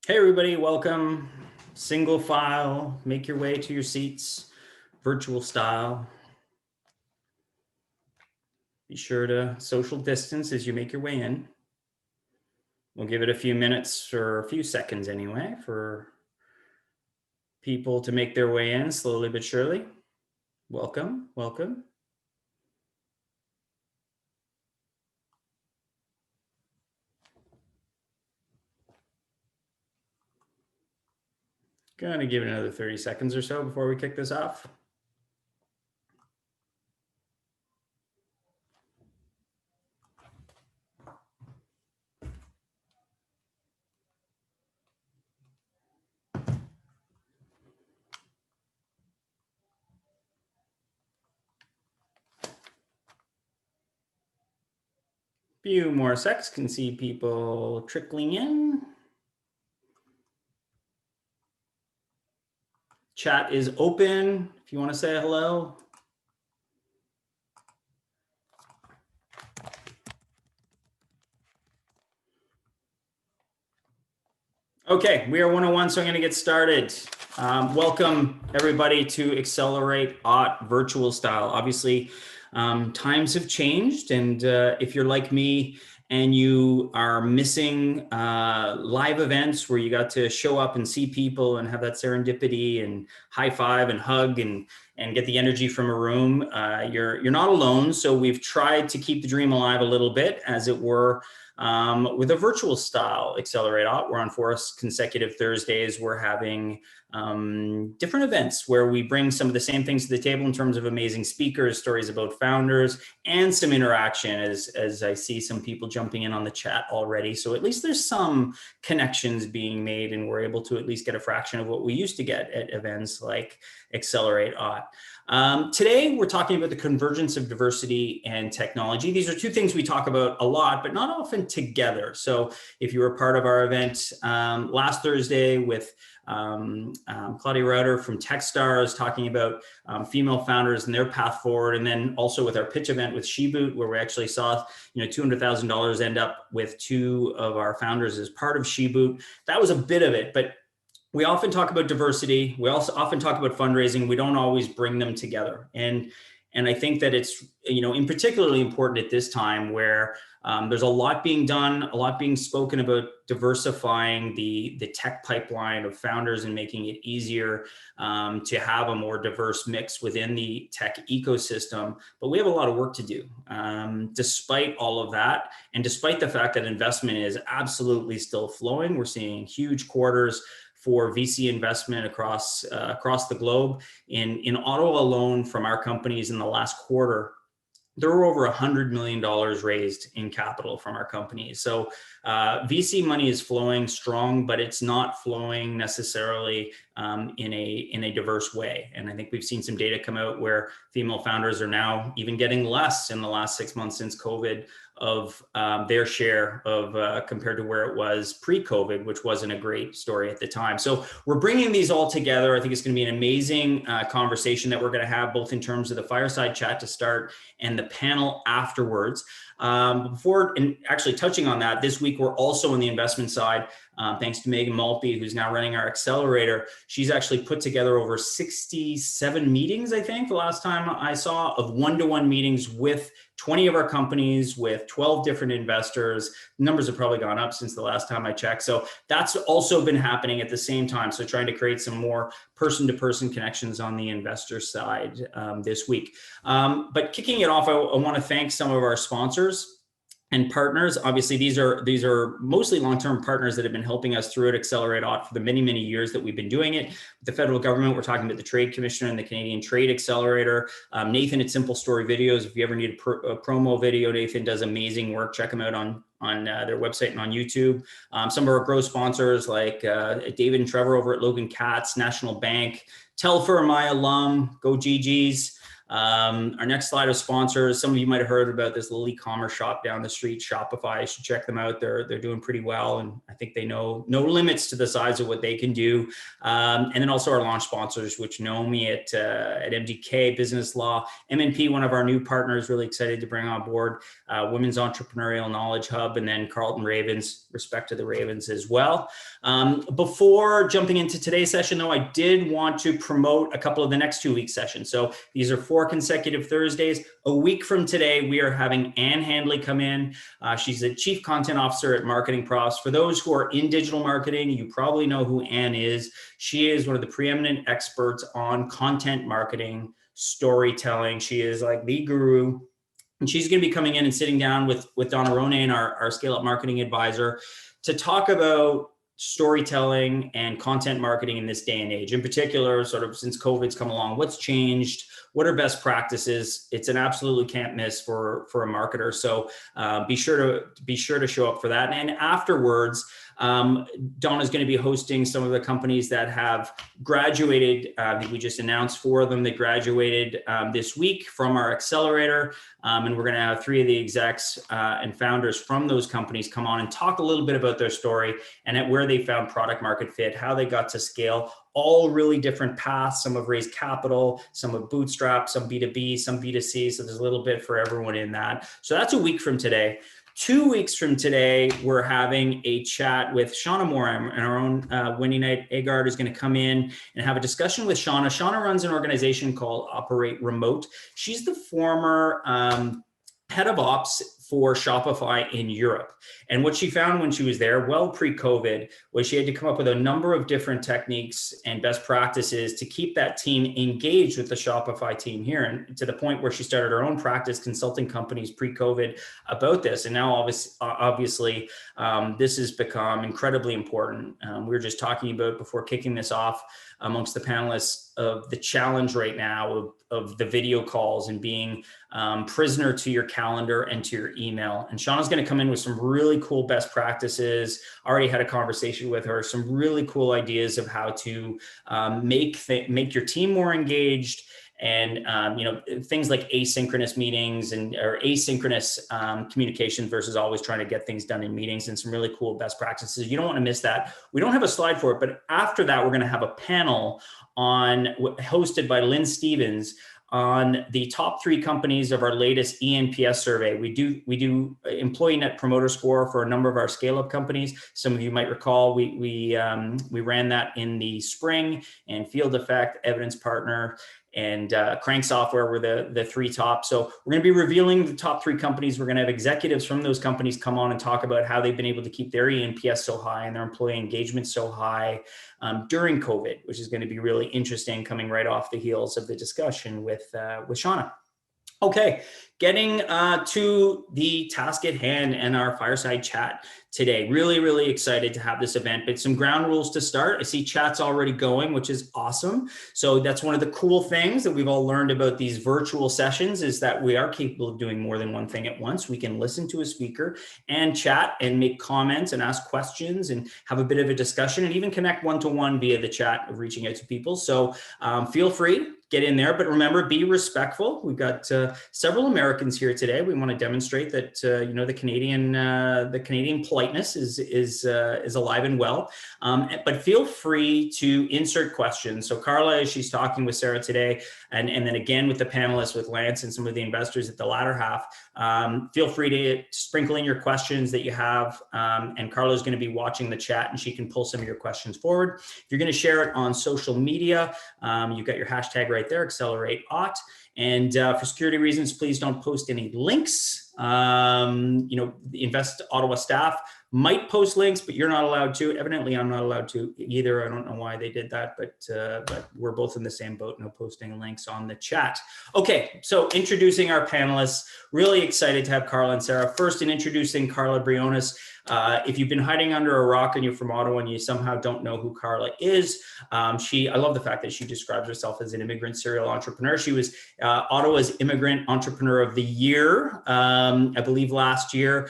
Hey everybody, welcome. Single file, make your way to your seats, virtual style. Be sure to social distance as you make your way in. We'll give it a few minutes or a few seconds anyway for people to make their way in slowly but surely. Welcome, welcome. Gonna give it another 30 seconds or so before we kick this off. Few more secs, can see people trickling in. Chat is open if you want to say hello. Okay, we are 101, so I'm going to get started. Welcome everybody to AccelerateOTT virtual style. Obviously, times have changed, and if you're like me and you are missing live events where you got to show up and see people and have that serendipity and high five and hug and get the energy from a room, you're not alone. So we've tried to keep the dream alive a little bit, as it were. With a virtual style AccelerateOTT, we're on 4 consecutive Thursdays. We're having different events where we bring some of the same things to the table in terms of amazing speakers, stories about founders, and some interaction as I see some people jumping in on the chat already. So at least there's some connections being made, and we're able to at least get a fraction of what we used to get at events like AccelerateOTT. Today, we're talking about the convergence of diversity and technology. These are two things we talk about a lot, but not often together. So if you were part of our event last Thursday with Claudia Rauter from Techstars talking about female founders and their path forward, and then also with our pitch event with SheBoot, where we actually saw $200,000 end up with 2 of our founders as part of SheBoot. That was a bit of it, but we often talk about diversity. We also often talk about fundraising. We don't always bring them together. And I think that it's, in particularly important at this time where there's a lot being done, a lot being spoken about diversifying the tech pipeline of founders and making it easier to have a more diverse mix within the tech ecosystem. But we have a lot of work to do. Despite all of that, and despite the fact that investment is absolutely still flowing, we're seeing huge quarters for VC investment across the globe. In Ottawa alone, from our companies in the last quarter, there were over $100 million raised in capital from our companies. So VC money is flowing strong, but it's not flowing necessarily in a diverse way. And I think we've seen some data come out where female founders are now even getting less in the last 6 months since COVID of their share of compared to where it was pre-COVID, which wasn't a great story at the time. So we're bringing these all together. I think it's going to be an amazing conversation that we're going to have, both in terms of the fireside chat to start and the panel afterwards. Before and actually touching on that, this week we're also on the investment side, thanks to Megan Maltby, who's now running our accelerator. She's actually put together over 67 meetings, I think, the last time I saw, of one-to-one meetings with 20 of our companies, with 12 different investors. Numbers have probably gone up since the last time I checked. So that's also been happening at the same time. So trying to create some more person-to-person connections on the investor side this week. But kicking it off, I want to thank some of our sponsors and partners. Obviously, these are mostly long-term partners that have been helping us through at AccelerateOTT for the many, many years that we've been doing it. With the federal government, we're talking about the Trade Commissioner and the Canadian Trade Accelerator. Nathan at Simple Story Videos. If you ever need a promo video, Nathan does amazing work. Check him out on their website and on YouTube. Some of our growth sponsors like David and Trevor over at Logan Katz, National Bank, Telfer, my alum, go GGs. Our next slide of sponsors. Some of you might have heard about this little e-commerce shop down the street, Shopify. You should check them out. They're doing pretty well, and I think they know no limits to the size of what they can do. And then also our launch sponsors, which know me at MGK Business Law, MNP, one of our new partners, really excited to bring on board, Women's Entrepreneurial Knowledge Hub, and then Carlton Ravens, respect to the Ravens as well. Before jumping into today's session, though, I did want to promote a couple of the next 2 week sessions. So these are 4 consecutive Thursdays. A week from today, we are having Ann Handley come in. She's the Chief Content Officer at Marketing Profs. For those who are in digital marketing, you probably know who Ann is. She is one of the preeminent experts on content marketing, storytelling. She is like the guru. And she's going to be coming in and sitting down with Donna Ronayne, our Scale Up Marketing Advisor, to talk about storytelling and content marketing in this day and age. In particular, sort of since COVID's come along, what's changed? What are best practices? It's an absolutely can't miss for a marketer. So be sure to show up for that. And afterwards, Donna's going to be hosting some of the companies that have graduated. We just announced 4 of them that graduated this week from our accelerator. And we're going to have 3 of the execs and founders from those companies come on and talk a little bit about their story and at where they found product market fit, how they got to scale, all really different paths. Some have raised capital, some have bootstrapped, some B2B, some B2C. So there's a little bit for everyone in that. So that's a week from today. 2 weeks from today, we're having a chat with Shauna Moore, and our own Wendy Knight Agard is going to come in and have a discussion with Shauna. Shauna runs an organization called Operate Remote. She's the former head of ops for Shopify in Europe. And what she found when she was there, well pre-COVID, was she had to come up with a number of different techniques and best practices to keep that team engaged with the Shopify team here, and to the point where she started her own practice consulting companies pre-COVID about this. And now obviously this has become incredibly important. We were just talking about before kicking this off amongst the panelists of the challenge right now of the video calls and being prisoner to your calendar and to your email. And Shauna's going to come in with some really cool best practices. Already had a conversation with her, some really cool ideas of how to make your team more engaged, and things like asynchronous meetings or asynchronous communication versus always trying to get things done in meetings, and some really cool best practices. You don't want to miss that. We don't have a slide for it, but after that, we're going to have a panel hosted by Lynn Stevens on the top 3 companies of our latest ENPS survey. We do employee net promoter score for a number of our scale up companies. Some of you might recall we ran that in the spring, and Field Effect, Evidence Partner, and Crank Software were the 3 top. So we're going to be revealing the top 3 companies. We're going to have executives from those companies come on and talk about how they've been able to keep their ENPS so high and their employee engagement so high during COVID, which is going to be really interesting, coming right off the heels of the discussion with Shauna. Okay, getting to the task at hand and our fireside chat today. Really, really excited to have this event, but some ground rules to start. I see chat's already going, which is awesome. So that's one of the cool things that we've all learned about these virtual sessions, is that we are capable of doing more than one thing at once. We can listen to a speaker and chat and make comments and ask questions and have a bit of a discussion, and even connect one-to-one via the chat of reaching out to people. So feel free, get in there, but remember, be respectful. We've got several Americans here today. We want to demonstrate that the Canadian politeness is alive and well. But feel free to insert questions. So Carla, as she's talking with Sarah today, and then again with the panelists, with Lance and some of the investors at the latter half, feel free to sprinkle in your questions that you have. And Carla's going to be watching the chat, and she can pull some of your questions forward. If you're going to share it on social media, you've got your hashtag right there, AccelerateOTT. And for security reasons, please don't post any links. The Invest Ottawa staff might post links, but you're not allowed to. Evidently, I'm not allowed to either. I don't know why they did that, but we're both in the same boat. No posting links on the chat. Okay, so introducing our panelists. Really excited to have Carla and Sarah. First, in introducing Carla Briones. If you've been hiding under a rock and you're from Ottawa and you somehow don't know who Carla is, I love the fact that she describes herself as an immigrant serial entrepreneur. She was Ottawa's Immigrant Entrepreneur of the Year, I believe last year.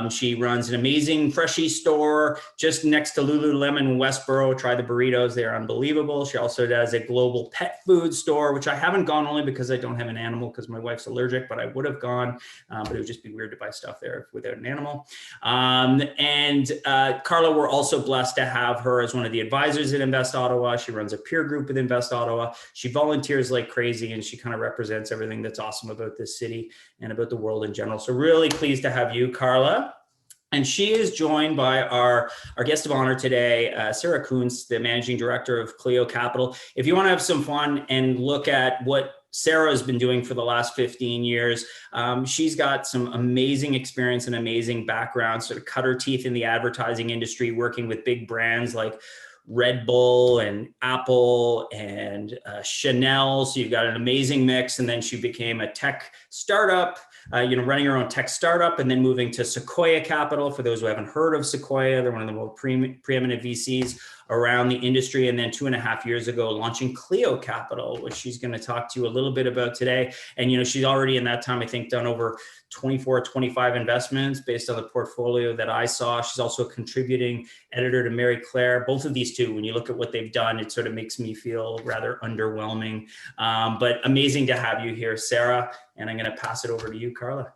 She runs an amazing amazing Freshie store just next to Lululemon in Westboro. Try the burritos. They're unbelievable. She also does a global pet food store, which I haven't gone only because I don't have an animal because my wife's allergic, but I would have gone, but it would just be weird to buy stuff there without an animal. Carla, we're also blessed to have her as one of the advisors at Invest Ottawa. She runs a peer group with Invest Ottawa. She volunteers like crazy, and she kind of represents everything that's awesome about this city and about the world in general. So really pleased to have you, Carla. And she is joined by our guest of honor today, Sarah Kuntz, the managing director of Clio Capital. If you want to have some fun and look at what Sarah has been doing for the last 15 years. She's got some amazing experience and amazing background, sort of cut her teeth in the advertising industry, working with big brands like Red Bull and Apple and Chanel. So you've got an amazing mix. And then she became a tech startup, running her own tech startup, and then moving to Sequoia Capital. For those who haven't heard of Sequoia, they're one of the most preeminent VCs around the industry. And then 2.5 years ago, launching Clio Capital, which she's going to talk to you a little bit about today. And, she's already in that time, I think, done over 24, 25 investments based on the portfolio that I saw. She's also a contributing editor to Mary Claire. Both of these two, when you look at what they've done, it sort of makes me feel rather underwhelming. But amazing to have you here, Sarah. And I'm going to pass it over to you, Carla.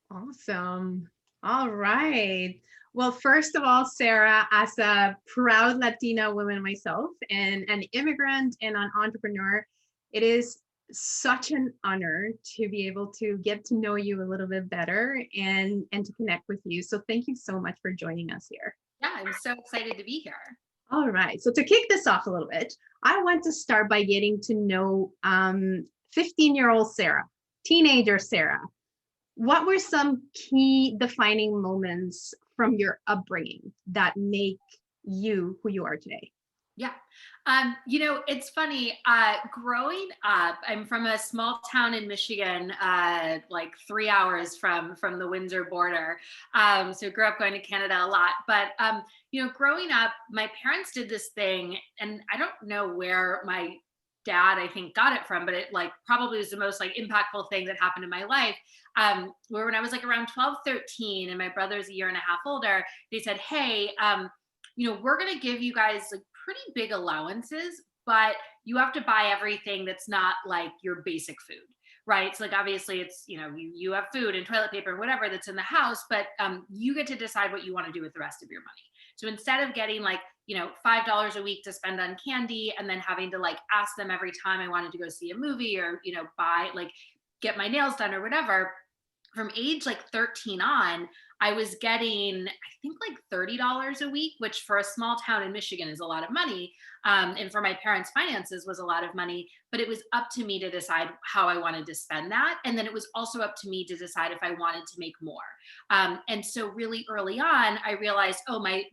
Awesome. All right. Well, first of all, Sarah, as a proud Latina woman myself and an immigrant and an entrepreneur, it is such an honor to be able to get to know you a little bit better and to connect with you. So thank you so much for joining us here. Yeah, I'm so excited to be here. All right. So to kick this off a little bit, I want to start by getting to know 15-year-old Sarah, teenager Sarah. What were some key defining moments from your upbringing that make you who you are today? Yeah. It's funny, growing up, I'm from a small town in Michigan, like 3 hours from the Windsor border. So grew up going to Canada a lot, but, growing up, my parents did this thing, and I don't know where my dad, I think, got it from, but it probably was the most impactful thing that happened in my life. Where when I was around 12, 13, and my brother's a year and a half older, they said, hey, we're going to give you guys pretty big allowances, but you have to buy everything that's not your basic food, right? So obviously it's, you have food and toilet paper and whatever that's in the house, but you get to decide what you want to do with the rest of your money. So instead of getting $5 a week to spend on candy and then having to ask them every time I wanted to go see a movie or, buy, get my nails done or whatever, from age 13 on, I was getting, I think $30 a week, which for a small town in Michigan is a lot of money. And for my parents' finances was a lot of money, but it was up to me to decide how I wanted to spend that. And then it was also up to me to decide if I wanted to make more. And so really early on, I realized, oh, my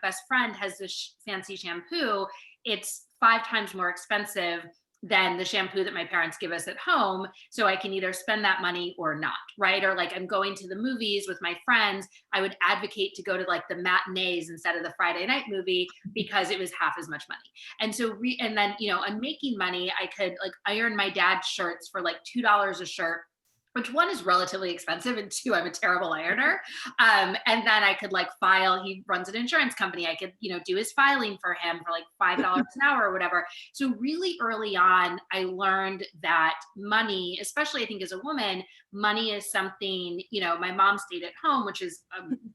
best friend has this fancy shampoo. It's 5 times more expensive than the shampoo that my parents give us at home. So I can either spend that money or not, right? Or I'm going to the movies with my friends, I would advocate to go to the matinees instead of the Friday night movie because it was half as much money. And so, and then, on making money, I could iron my dad's shirts for $2 a shirt, which one is relatively expensive, and 2, I'm a terrible ironer. And then I could file, he runs an insurance company. I could, do his filing for him for $5 an hour or whatever. So really early on, I learned that money, especially I think as a woman, money is something, my mom stayed at home, which is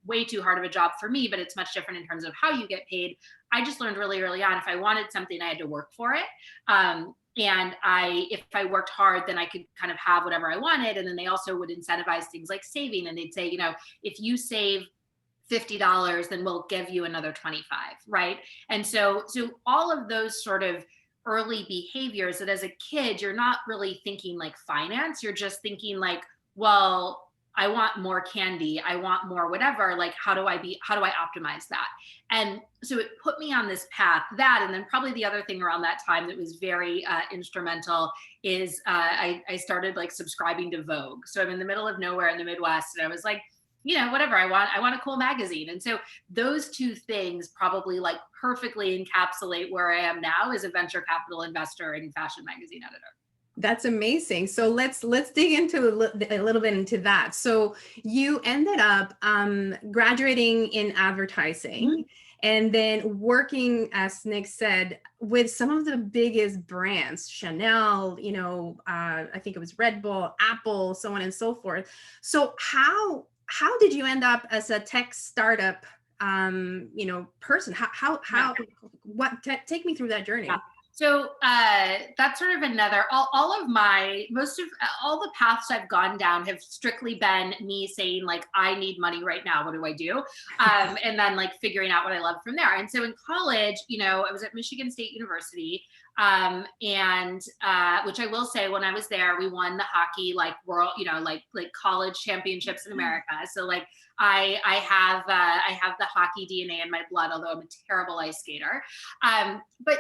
way too hard of a job for me, but it's much different in terms of how you get paid. I just learned really early on, if I wanted something, I had to work for it. And if I worked hard, then I could kind of have whatever I wanted. And then they also would incentivize things like saving. And they'd say, if you save $50, then we'll give you another 25, right? And so all of those sort of early behaviors that as a kid, you're not really thinking finance, you're just thinking well, I want more candy, I want more whatever, how do I optimize that? And so it put me on this path, and then probably the other thing around that time that was very instrumental is I started subscribing to Vogue. So I'm in the middle of nowhere in the Midwest, and I was whatever, I want a cool magazine. And so those two things probably perfectly encapsulate where I am now as a venture capital investor and fashion magazine editor. That's amazing. So let's dig into a little bit into that. So you ended up graduating in advertising and then working, as Nick said, with some of the biggest brands, Chanel, I think it was Red Bull, Apple, so on and so forth. So how did you end up as a tech startup person? Take me through that journey. Yeah. So that's sort of another, all the paths I've gone down have strictly been me saying like, I need money right now. What do I do? And then like figuring out what I love from there. And so in college, I was at Michigan State University. And which I will say, when I was there, we won the hockey, like world, like college championships in America. So like I have the hockey DNA in my blood, although I'm a terrible ice skater. But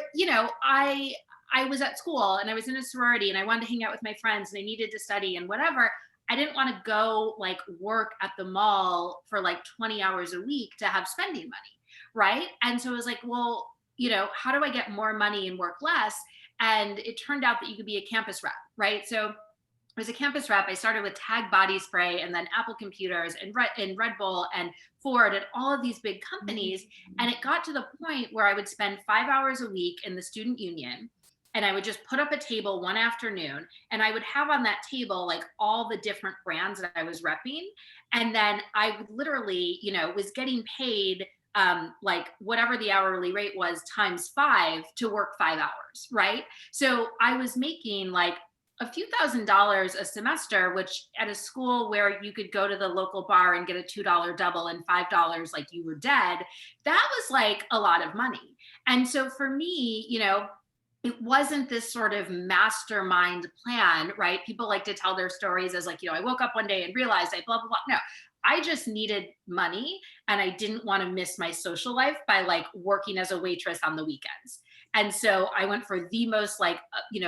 I was at school and I was in a sorority and I wanted to hang out with my friends and I needed to study and whatever. I didn't want to go like work at the mall for like 20 hours a week to have spending money. Right. And so it was like, well, how do I get more money and work less? And it turned out that you could be a campus rep. Right. So as a campus rep, I started with Tag Body Spray and then Apple Computers and Red Bull and Ford and all of these big companies. And it got to the point where I would spend 5 hours a week in the student union. And I would just put up a table one afternoon and I would have on that table like all the different brands that I was repping. And then I would literally, was getting paid like whatever the hourly rate was times 5 to work 5 hours, right? So I was making like a few $1,000s a semester, which at a school where you could go to the local bar and get a $2 double and $5 like you were dead, that was like a lot of money. And so for me, it wasn't this sort of mastermind plan, right? People like to tell their stories as like, I woke up one day and realized I blah, blah, blah. No, I just needed money and I didn't want to miss my social life by like working as a waitress on the weekends. And so I went for the most like,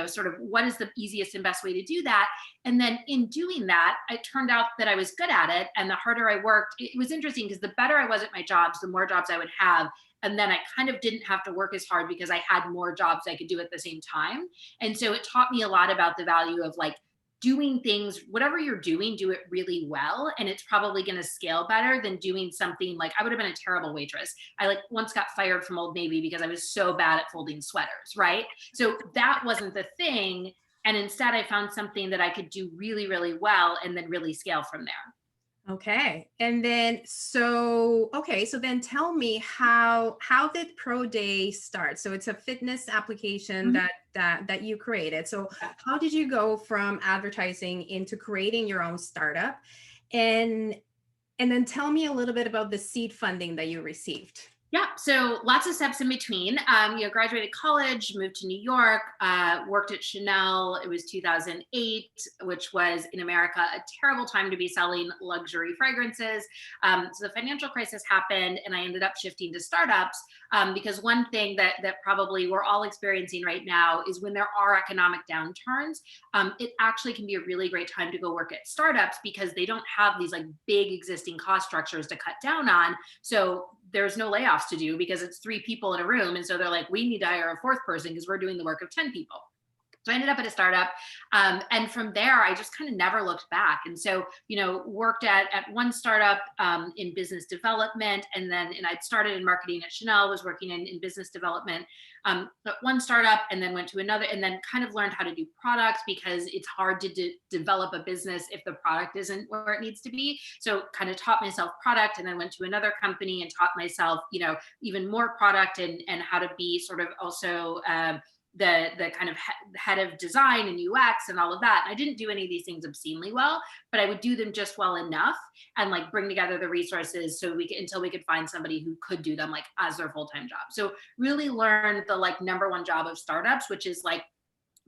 sort of what is the easiest and best way to do that? And then in doing that, it turned out that I was good at it. And the harder I worked, it was interesting because the better I was at my jobs, the more jobs I would have. And then I kind of didn't have to work as hard because I had more jobs I could do at the same time. And so it taught me a lot about the value of like doing things, whatever you're doing, do it really well. And it's probably going to scale better than doing something like, I would have been a terrible waitress. I like once got fired from Old Navy because I was so bad at folding sweaters, right? So that wasn't the thing. And instead I found something that I could do really, really well and then really scale from there. Okay. And then, so then tell me how did Pro Day start? So it's a fitness application that you created. So how did you go from advertising into creating your own startup? And then tell me a little bit about the seed funding that you received. Yeah, so lots of steps in between. Graduated college, moved to New York, worked at Chanel. It was 2008, which was in America a terrible time to be selling luxury fragrances. So the financial crisis happened, and I ended up shifting to startups because one thing that probably we're all experiencing right now is when there are economic downturns, it actually can be a really great time to go work at startups because they don't have these like big existing cost structures to cut down on. So there's no layoffs to do because it's 3 people in a room. And so they're like, we need to hire a 4th person because we're doing the work of 10 people. So I ended up at a startup. And from there, I just kind of never looked back. And so, worked at one startup in business development. And I'd started in marketing at Chanel, was working in business development at one startup, and then went to another, and then kind of learned how to do products because it's hard to develop a business if the product isn't where it needs to be. So kind of taught myself product, and then went to another company and taught myself, even more product and how to be sort of also the kind of head of design and UX and all of that. And I didn't do any of these things obscenely well, but I would do them just well enough and like bring together the resources until we could find somebody who could do them like as their full-time job. So really learn the like number one job of startups, which is like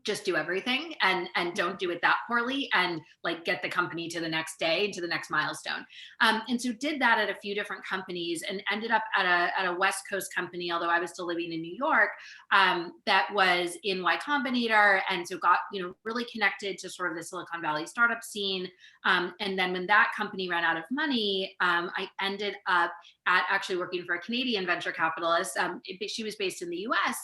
just do everything and don't do it that poorly and like get the company to the next day and to the next milestone. And so did that at a few different companies and ended up at a West Coast company, although I was still living in New York, that was in Y Combinator. And so got, really connected to sort of the Silicon Valley startup scene. And then when that company ran out of money, I ended up at actually working for a Canadian venture capitalist. She was based in the US,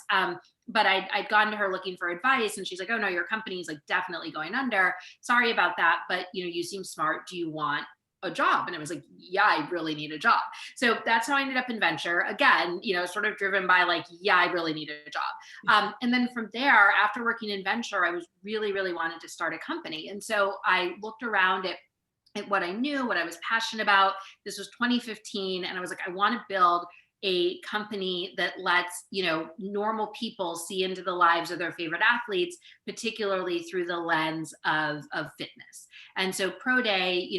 but I'd gone to her looking for advice, and she's like, oh no, your company's like definitely going under. Sorry about that, but you seem smart. Do you want a job? And it was like, yeah, I really need a job. So that's how I ended up in venture. Again, sort of driven by like, yeah, I really need a job. And then from there, after working in venture, I was really, really wanted to start a company. And so I looked around at what I knew, what I was passionate about. This was 2015. And I was like, I want to build a company that lets, normal people see into the lives of their favorite athletes, particularly through the lens of fitness. And so Pro Day,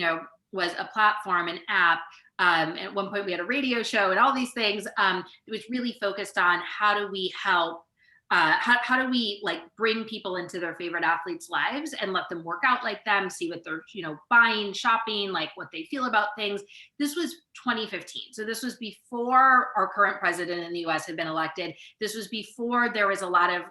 was a platform, an app. At one point we had a radio show and all these things. It was really focused on how do we help, how do we like bring people into their favorite athletes' lives and let them work out like them, see what they're, buying, shopping, like what they feel about things. This was 2015. So this was before our current president in the US had been elected. This was before there was a lot of,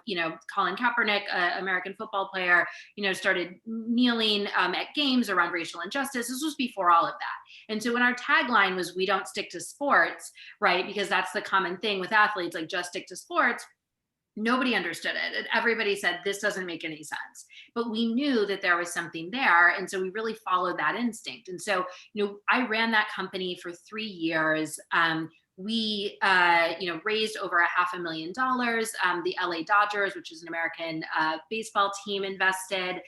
Colin Kaepernick, American football player, started kneeling at games around racial injustice. This was before all of that. And so when our tagline was, we don't stick to sports, right? Because that's the common thing with athletes, like just stick to sports. Nobody understood it. And everybody said, this doesn't make any sense. But we knew that there was something there. And so we really followed that instinct. And so, I ran that company for 3 years. We, raised over $500,000. The LA Dodgers, which is an American baseball team, invested.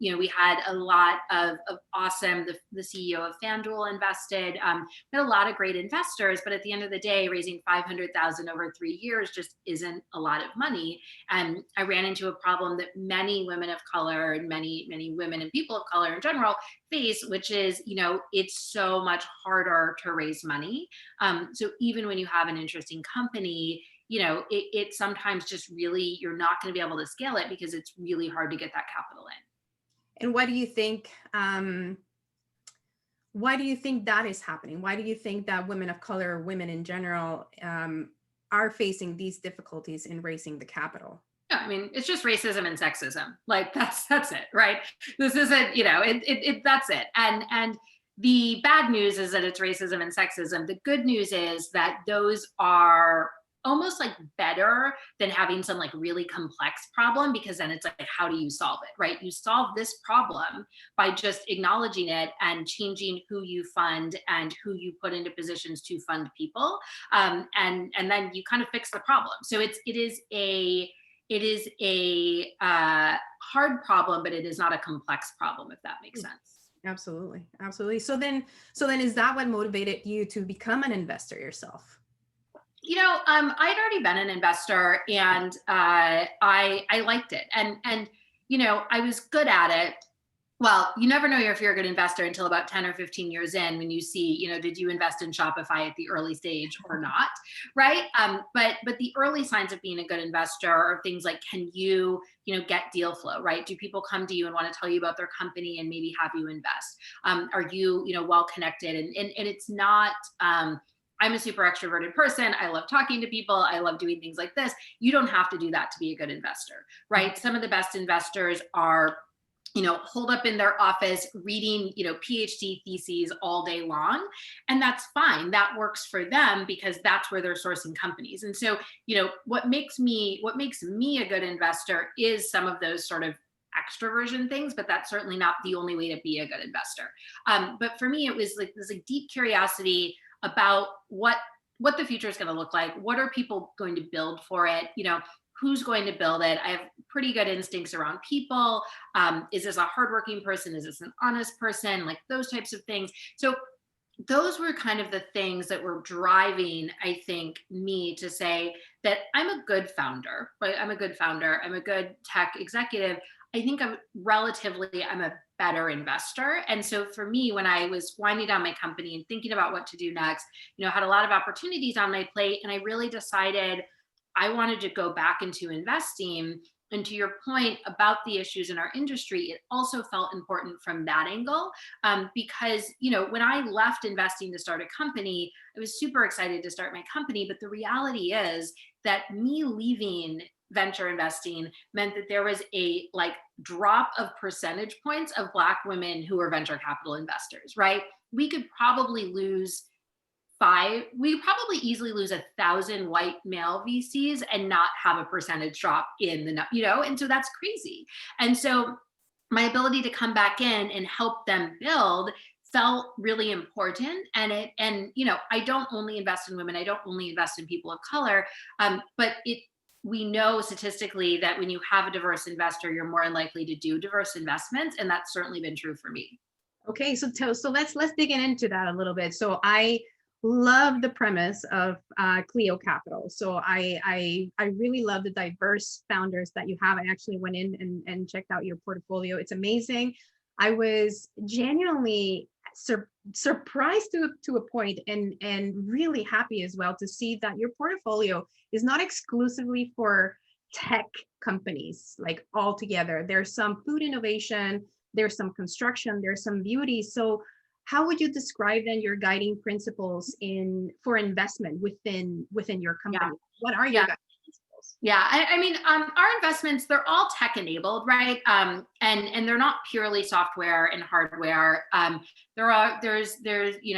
We had a lot of awesome, the CEO of FanDuel invested. We had a lot of great investors, but at the end of the day, raising $500,000 over 3 years just isn't a lot of money. And I ran into a problem that many women of color and many women and people of color in general face, which is, it's so much harder to raise money. So even when you have an interesting company, it sometimes just really, you're not going to be able to scale it because it's really hard to get that capital in. And why do you think that is happening? Why do you think that women of color, women in general, are facing these difficulties in raising the capital? Yeah, I mean, it's just racism and sexism. Like that's it, right? This isn't, that's it. And the bad news is that it's racism and sexism. The good news is that those are almost like better than having some like really complex problem, because then it's like, how do you solve it, right? You solve this problem by just acknowledging it and changing who you fund and who you put into positions to fund people. And then you kind of fix the problem. So it is a hard problem, but it is not a complex problem, if that makes sense. Absolutely. So then is that what motivated you to become an investor yourself? I'd already been an investor, and I liked it. And I was good at it. Well, you never know if you're a good investor until about 10 or 15 years in, when you see, did you invest in Shopify at the early stage or not, right? But the early signs of being a good investor are things like, can you, get deal flow, right? Do people come to you and want to tell you about their company and maybe have you invest? Are you, well connected? And it's not, I'm a super extroverted person. I love talking to people. I love doing things like this. You don't have to do that to be a good investor, right? Some of the best investors are, holed up in their office reading, PhD theses all day long. And that's fine. That works for them because that's where they're sourcing companies. And so, what makes me a good investor is some of those sort of extroversion things, but that's certainly not the only way to be a good investor. But for me, it was like this like deep curiosity about what the future is going to look like. What are people going to build for it? Who's going to build it? I have pretty good instincts around people. Is this a hardworking person? Is this an honest person? Like those types of things. So those were kind of the things that were driving, I think, me to say that I'm a good founder, right? I'm a good founder. I'm a good tech executive. I think I'm a better investor. And so for me, when I was winding down my company and thinking about what to do next, had a lot of opportunities on my plate. And I really decided I wanted to go back into investing. And to your point about the issues in our industry, it also felt important from that angle, because, when I left investing to start a company, I was super excited to start my company. But the reality is that me leaving venture investing meant that there was a drop of percentage points of Black women who were venture capital investors, right? We could probably lose we probably easily lose 1,000 white male VCs and not have a percentage drop in the, and so that's crazy. And so my ability to come back in and help them build felt really important. And I don't only invest in women, I don't only invest in people of color, but we know statistically that when you have a diverse investor, you're more likely to do diverse investments. And that's certainly been true for me. Okay, so let's dig into that a little bit. So I love the premise of Clio Capital. So I really love the diverse founders that you have. I actually went in and checked out your portfolio. It's amazing. I was genuinely surprised to a point, and really happy as well to see that your portfolio is not exclusively for tech companies, like altogether. There's some food innovation, there's some construction, there's some beauty. So how would you describe then your guiding principles for investment within your company? Yeah. What are your guiding principles? Yeah, I mean, our investments, they're all tech enabled, right? And they're not purely software and hardware. There's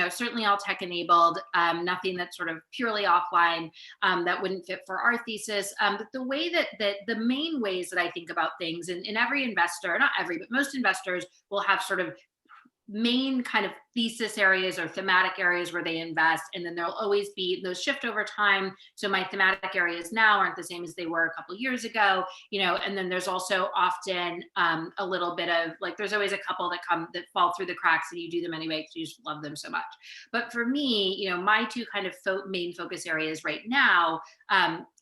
certainly all tech enabled, nothing that's sort of purely offline that wouldn't fit for our thesis. But the way that the main ways that I think about things, and every investor, not every, but most investors will have sort of main kind of thesis areas or thematic areas where they invest, and then there'll always be those shift over time. So my thematic areas now aren't the same as they were a couple of years ago, and then there's also often a little bit of like, there's always a couple that fall through the cracks and you do them anyway because you just love them so much. But for me, my two kind of main focus areas right now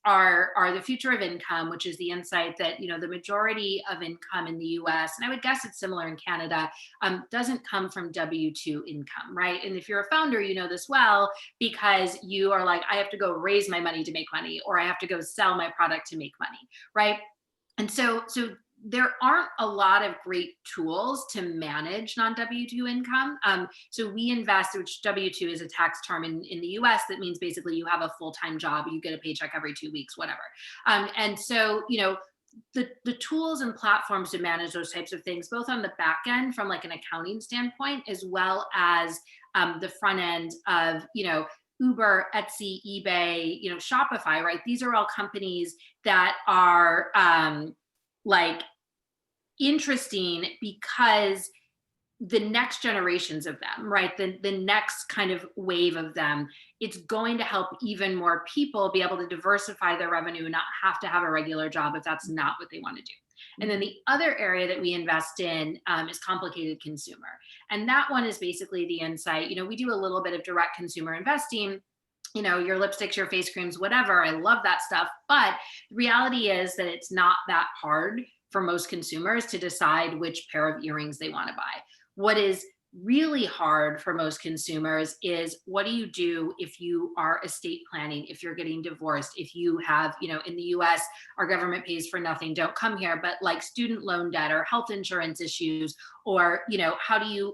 are the future of income, which is the insight that the majority of income in the US, and I would guess it's similar in Canada, doesn't come from W-2 income, right? And if you're a founder, you know this well, because you are like, I have to go raise my money to make money, or I have to go sell my product to make money, right? And so there aren't a lot of great tools to manage non-W-2 income. So we invest, which W-2 is a tax term in the US that means basically you have a full-time job, you get a paycheck every 2 weeks, whatever. And so, the tools and platforms to manage those types of things, both on the back end from like an accounting standpoint, as well as the front end of, Uber, Etsy, eBay, Shopify, right? These are all companies that are like interesting because the next generations of them, right? The next kind of wave of them, it's going to help even more people be able to diversify their revenue and not have to have a regular job if that's not what they want to do. And then the other area that we invest in is complicated consumer. And that one is basically the insight, we do a little bit of direct consumer investing, your lipsticks, your face creams, whatever. I love that stuff. But the reality is that it's not that hard for most consumers to decide which pair of earrings they want to buy. What is really hard for most consumers is, what do you do if you are estate planning, if you're getting divorced, if you have, in the US, our government pays for nothing, don't come here, but like student loan debt or health insurance issues, or, how do you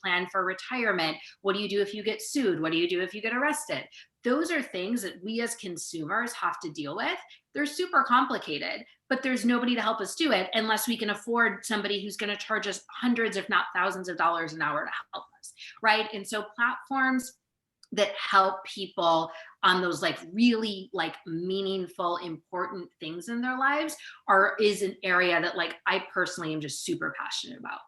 plan for retirement? What do you do if you get sued? What do you do if you get arrested? Those are things that we as consumers have to deal with. They're super complicated, but there's nobody to help us do it unless we can afford somebody who's going to charge us hundreds, if not thousands of dollars an hour to help us, right? And so platforms that help people on those like really like meaningful, important things in their lives is an area that like I personally am just super passionate about.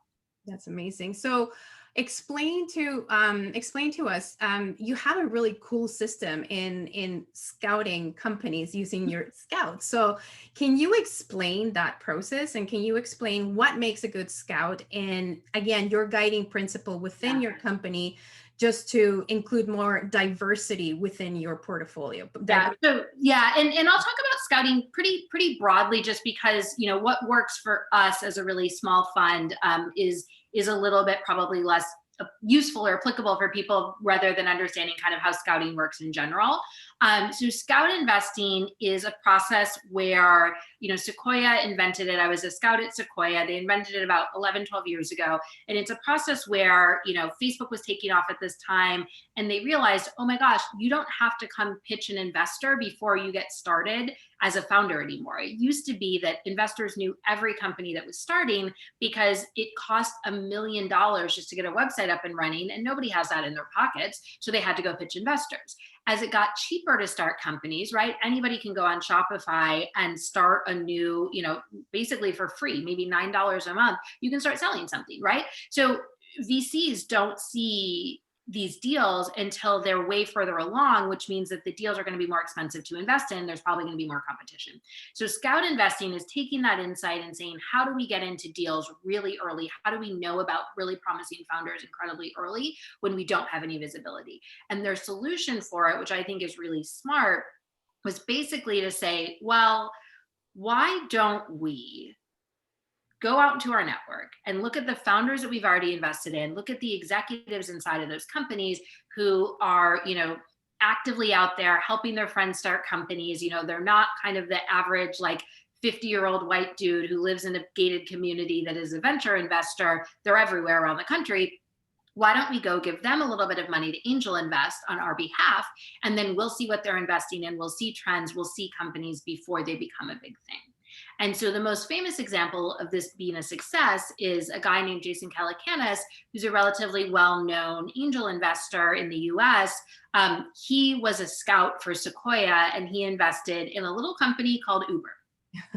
That's amazing. So explain to us, you have a really cool system in scouting companies using your scouts. So can you explain that process, and can you explain what makes a good scout, and again, your guiding principle within your company, just to include more diversity within your portfolio? Yeah. So yeah, and I'll talk about scouting pretty broadly, just because what works for us as a really small fund is a little bit probably less useful or applicable for people, rather than understanding kind of how scouting works in general. So scout investing is a process where, Sequoia invented it. I was a scout at Sequoia. They invented it about 11, 12 years ago. And it's a process where, Facebook was taking off at this time, and they realized, oh my gosh, you don't have to come pitch an investor before you get started as a founder anymore. It used to be that investors knew every company that was starting because it cost $1 million just to get a website up and running, and nobody has that in their pockets. So they had to go pitch investors. As it got cheaper to start companies, right? Anybody can go on Shopify and start a new, basically for free, maybe $9 a month, you can start selling something, right? So VCs don't see these deals until they're way further along, which means that the deals are going to be more expensive to invest in. There's probably going to be more competition. So scout investing is taking that insight and saying, how do we get into deals really early? How do we know about really promising founders incredibly early when we don't have any visibility? And their solution for it, which I think is really smart, was basically to say, well, why don't we go out into our network and look at the founders that we've already invested in, look at the executives inside of those companies who are, actively out there helping their friends start companies. They're not kind of the average, like 50-year-old white dude who lives in a gated community that is a venture investor. They're everywhere around the country. Why don't we go give them a little bit of money to angel invest on our behalf? And then we'll see what they're investing in. We'll see trends. We'll see companies before they become a big thing. And so the most famous example of this being a success is a guy named Jason Calacanis, who's a relatively well-known angel investor in the US. He was a scout for Sequoia, and he invested in a little company called Uber.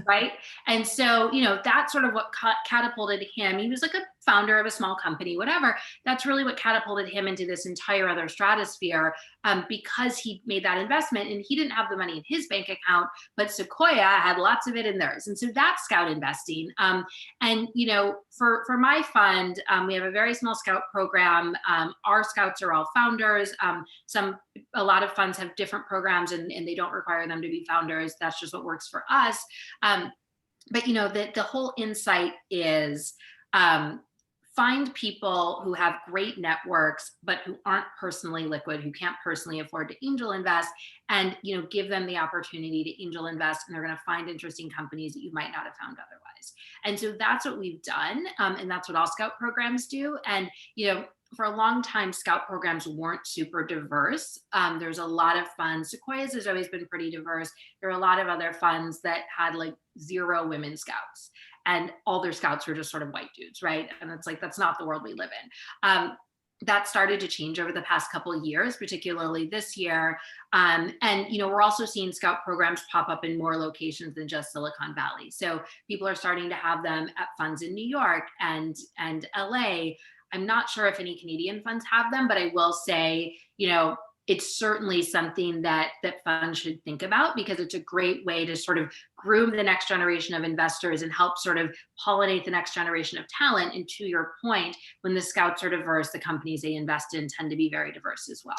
Right. And so, that's sort of what catapulted him. He was like a founder of a small company, whatever. That's really what catapulted him into this entire other stratosphere, because he made that investment, and he didn't have the money in his bank account, but Sequoia had lots of it in theirs. And so that's scout investing. And, for my fund, we have a very small scout program. Our scouts are all founders. A lot of funds have different programs, and they don't require them to be founders. That's just what works for us. But the whole insight is find people who have great networks, but who aren't personally liquid, who can't personally afford to angel invest, and give them the opportunity to angel invest, and they're going to find interesting companies that you might not have found otherwise. And so that's what we've done, and that's what all scout programs do. And for a long time, scout programs weren't super diverse. There's a lot of funds. Sequoia's has always been pretty diverse. There are a lot of other funds that had like 0 women scouts, and all their scouts were just sort of white dudes, right? And it's like, that's not the world we live in. That started to change over the past couple of years, particularly this year. And we're also seeing scout programs pop up in more locations than just Silicon Valley. So people are starting to have them at funds in New York and LA. I'm not sure if any Canadian funds have them, but I will say, it's certainly something that funds should think about, because it's a great way to sort of groom the next generation of investors and help sort of pollinate the next generation of talent. And to your point, when the scouts are diverse, the companies they invest in tend to be very diverse as well.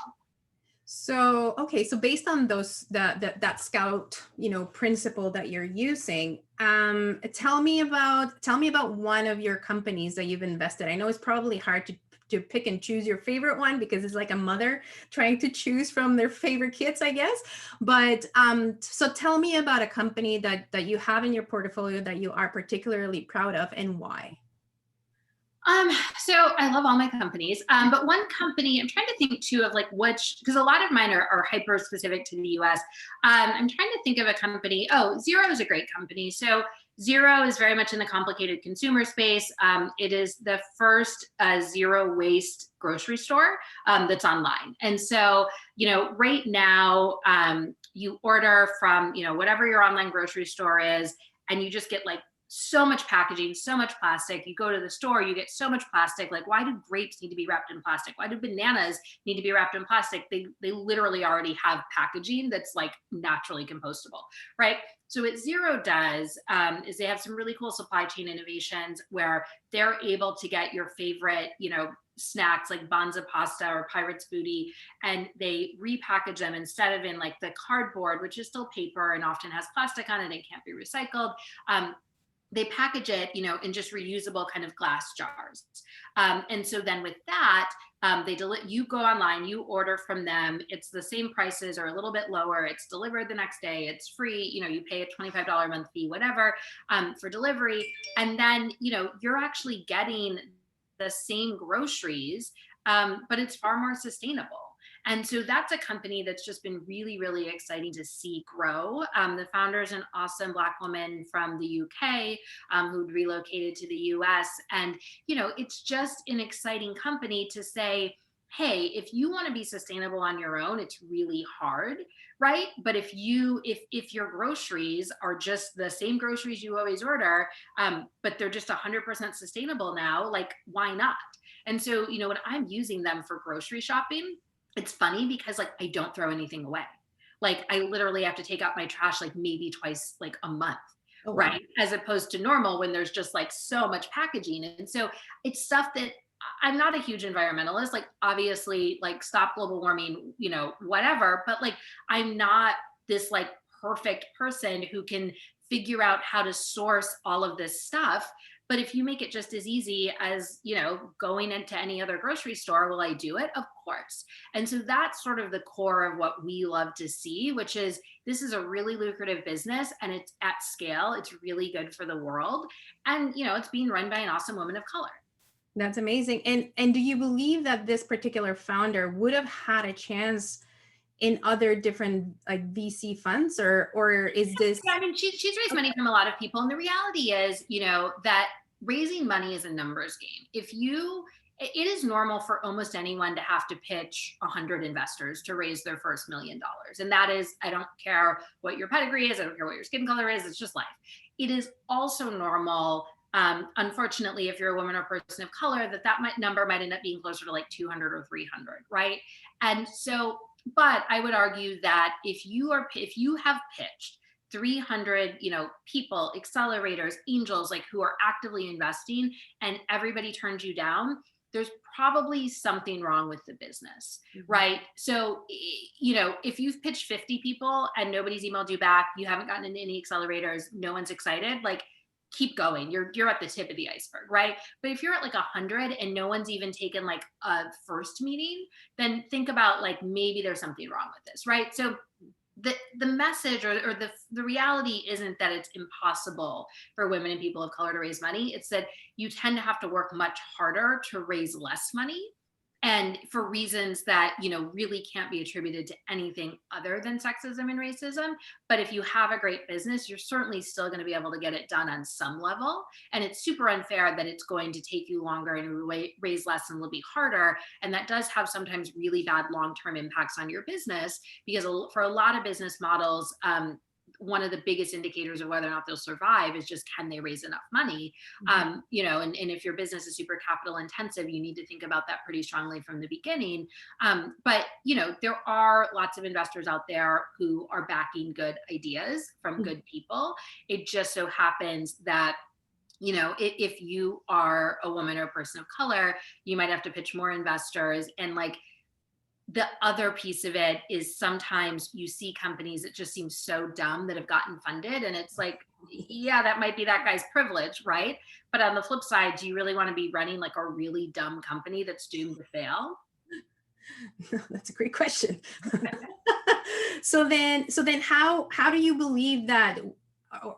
So, okay, so based on that scout, principle that you're using, tell me about one of your companies that you've invested. I know it's probably hard to pick and choose your favorite one, because it's like a mother trying to choose from their favorite kids, I guess. But so tell me about a company that you have in your portfolio that you are particularly proud of, and why. So I love all my companies, but one company, I'm trying to think too of like which, because a lot of mine are hyper specific to the US. I'm trying to think of a company. Oh, Xero is a great company. So Xero is very much in the complicated consumer space. It is the first zero waste grocery store that's online. And so, right now you order from, whatever your online grocery store is, and you just get like so much packaging, so much plastic. You go to the store, you get so much plastic. Like, why do grapes need to be wrapped in plastic? Why do bananas need to be wrapped in plastic? They literally already have packaging that's like naturally compostable, right? So what Xero does is they have some really cool supply chain innovations where they're able to get your favorite, snacks like Banza pasta or Pirate's Booty, and they repackage them instead of in like the cardboard, which is still paper and often has plastic on it and can't be recycled. They package it, in just reusable kind of glass jars. And so then with that, you go online, you order from them. It's the same prices or a little bit lower. It's delivered the next day. It's free. You pay a $25 a month fee, whatever, for delivery. And then, you're actually getting the same groceries, but it's far more sustainable. And so that's a company that's just been really, really exciting to see grow. The founder is an awesome Black woman from the UK who'd relocated to the US. And, it's just an exciting company to say, hey, if you want to be sustainable on your own, it's really hard, right? But if your groceries are just the same groceries you always order, but they're just 100% sustainable now, like, why not? And so, when I'm using them for grocery shopping, it's funny because, like, I don't throw anything away. Like, I literally have to take out my trash like maybe twice like a month. Oh, wow. Right. As opposed to normal when there's just like so much packaging. And so it's stuff that I'm not a huge environmentalist, like, obviously, like, stop global warming, whatever, but like, I'm not this like perfect person who can figure out how to source all of this stuff. But if you make it just as easy as, going into any other grocery store, will I do it? Of course. And so that's sort of the core of what we love to see, which is this is a really lucrative business and it's at scale. It's really good for the world. And, it's being run by an awesome woman of color. That's amazing. And do you believe that this particular founder would have had a chance in other different like VC funds, or is this? Yeah, I mean, she's raised money from a lot of people, and the reality is, that raising money is a numbers game. It is normal for almost anyone to have to pitch 100 investors to raise their first $1 million, and that is, I don't care what your pedigree is, I don't care what your skin color is, it's just life. It is also normal. Unfortunately, if you're a woman or person of color, that number might end up being closer to like 200 or 300, right? And so, but I would argue that if you have pitched 300, people, accelerators, angels, like, who are actively investing, and everybody turns you down, there's probably something wrong with the business, right? So, if you've pitched 50 people and nobody's emailed you back, you haven't gotten into any accelerators, no one's excited, like, keep going. You're at the tip of the iceberg, right? But if you're at like 100 and no one's even taken like a first meeting, then think about, like, maybe there's something wrong with this, right? So the message or the reality isn't that it's impossible for women and people of color to raise money. It's that you tend to have to work much harder to raise less money, and for reasons that, really can't be attributed to anything other than sexism and racism. But if you have a great business, you're certainly still going to be able to get it done on some level. And it's super unfair that it's going to take you longer and raise less and will be harder. And that does have sometimes really bad long-term impacts on your business, because for a lot of business models, one of the biggest indicators of whether or not they'll survive is just, can they raise enough money? And if your business is super capital intensive, you need to think about that pretty strongly from the beginning. But there are lots of investors out there who are backing good ideas from good people. It just so happens that, if you are a woman or a person of color, you might have to pitch more investors. And like, the other piece of it is sometimes you see companies that just seem so dumb that have gotten funded, and it's like, yeah, that might be that guy's privilege, right? But on the flip side, do you really want to be running like a really dumb company that's doomed to fail? That's a great question. So then how do you believe that,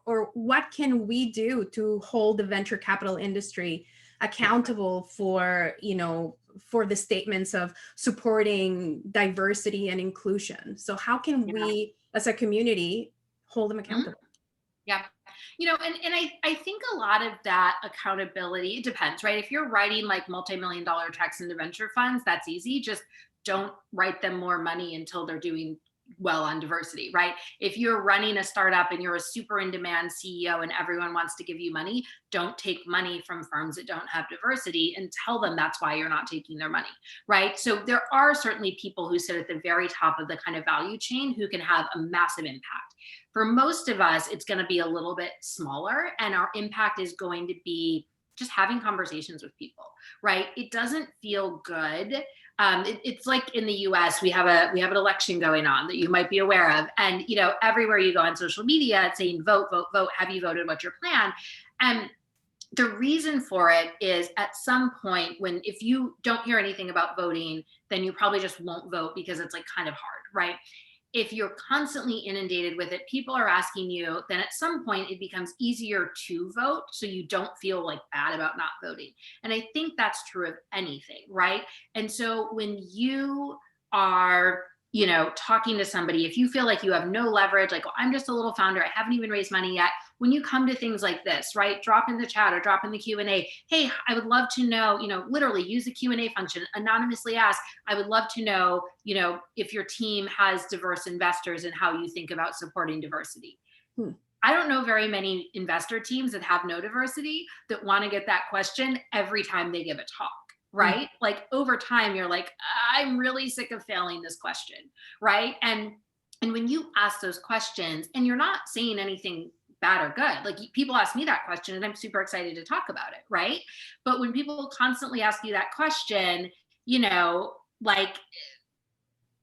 or what can we do to hold the venture capital industry accountable for, for the statements of supporting diversity and inclusion? So how can we as a community hold them accountable? Yeah. And I think a lot of that accountability, it depends, right? If you're writing like multi-million-dollar checks into venture funds, that's easy. Just don't write them more money until they're doing well on diversity, right? If you're running a startup and you're a super in demand CEO and everyone wants to give you money, don't take money from firms that don't have diversity and tell them that's why you're not taking their money, right? So there are certainly people who sit at the very top of the kind of value chain who can have a massive impact. For most of us, it's going to be a little bit smaller, and our impact is going to be just having conversations with people, right? It doesn't feel good. It's like in the US, we have an election going on that you might be aware of. And, everywhere you go on social media, it's saying, vote, vote, vote. Have you voted? What's your plan? And the reason for it is, at some point, if you don't hear anything about voting, then you probably just won't vote because it's like kind of hard, right? If you're constantly inundated with it, people are asking you, then at some point it becomes easier to vote, so you don't feel like bad about not voting. And I think that's true of anything, right? And so when you are, you know, talking to somebody, if you feel like you have no leverage, like, oh, I'm just a little founder, I haven't even raised money yet. When you come to things like this, right, drop in the chat or drop in the Q&A, hey, I would love to know, you know, literally use the Q&A function, anonymously ask, I would love to know, you know, if your team has diverse investors and how you think about supporting diversity. I don't know very many investor teams that have no diversity that want to get that question every time they give a talk. Right? Like over time, you're like, I'm really sick of failing this question, right? And when you ask those questions and you're not saying anything bad or good, like people ask me that question and I'm super excited to talk about it, right? But when people constantly ask you that question, you know, like,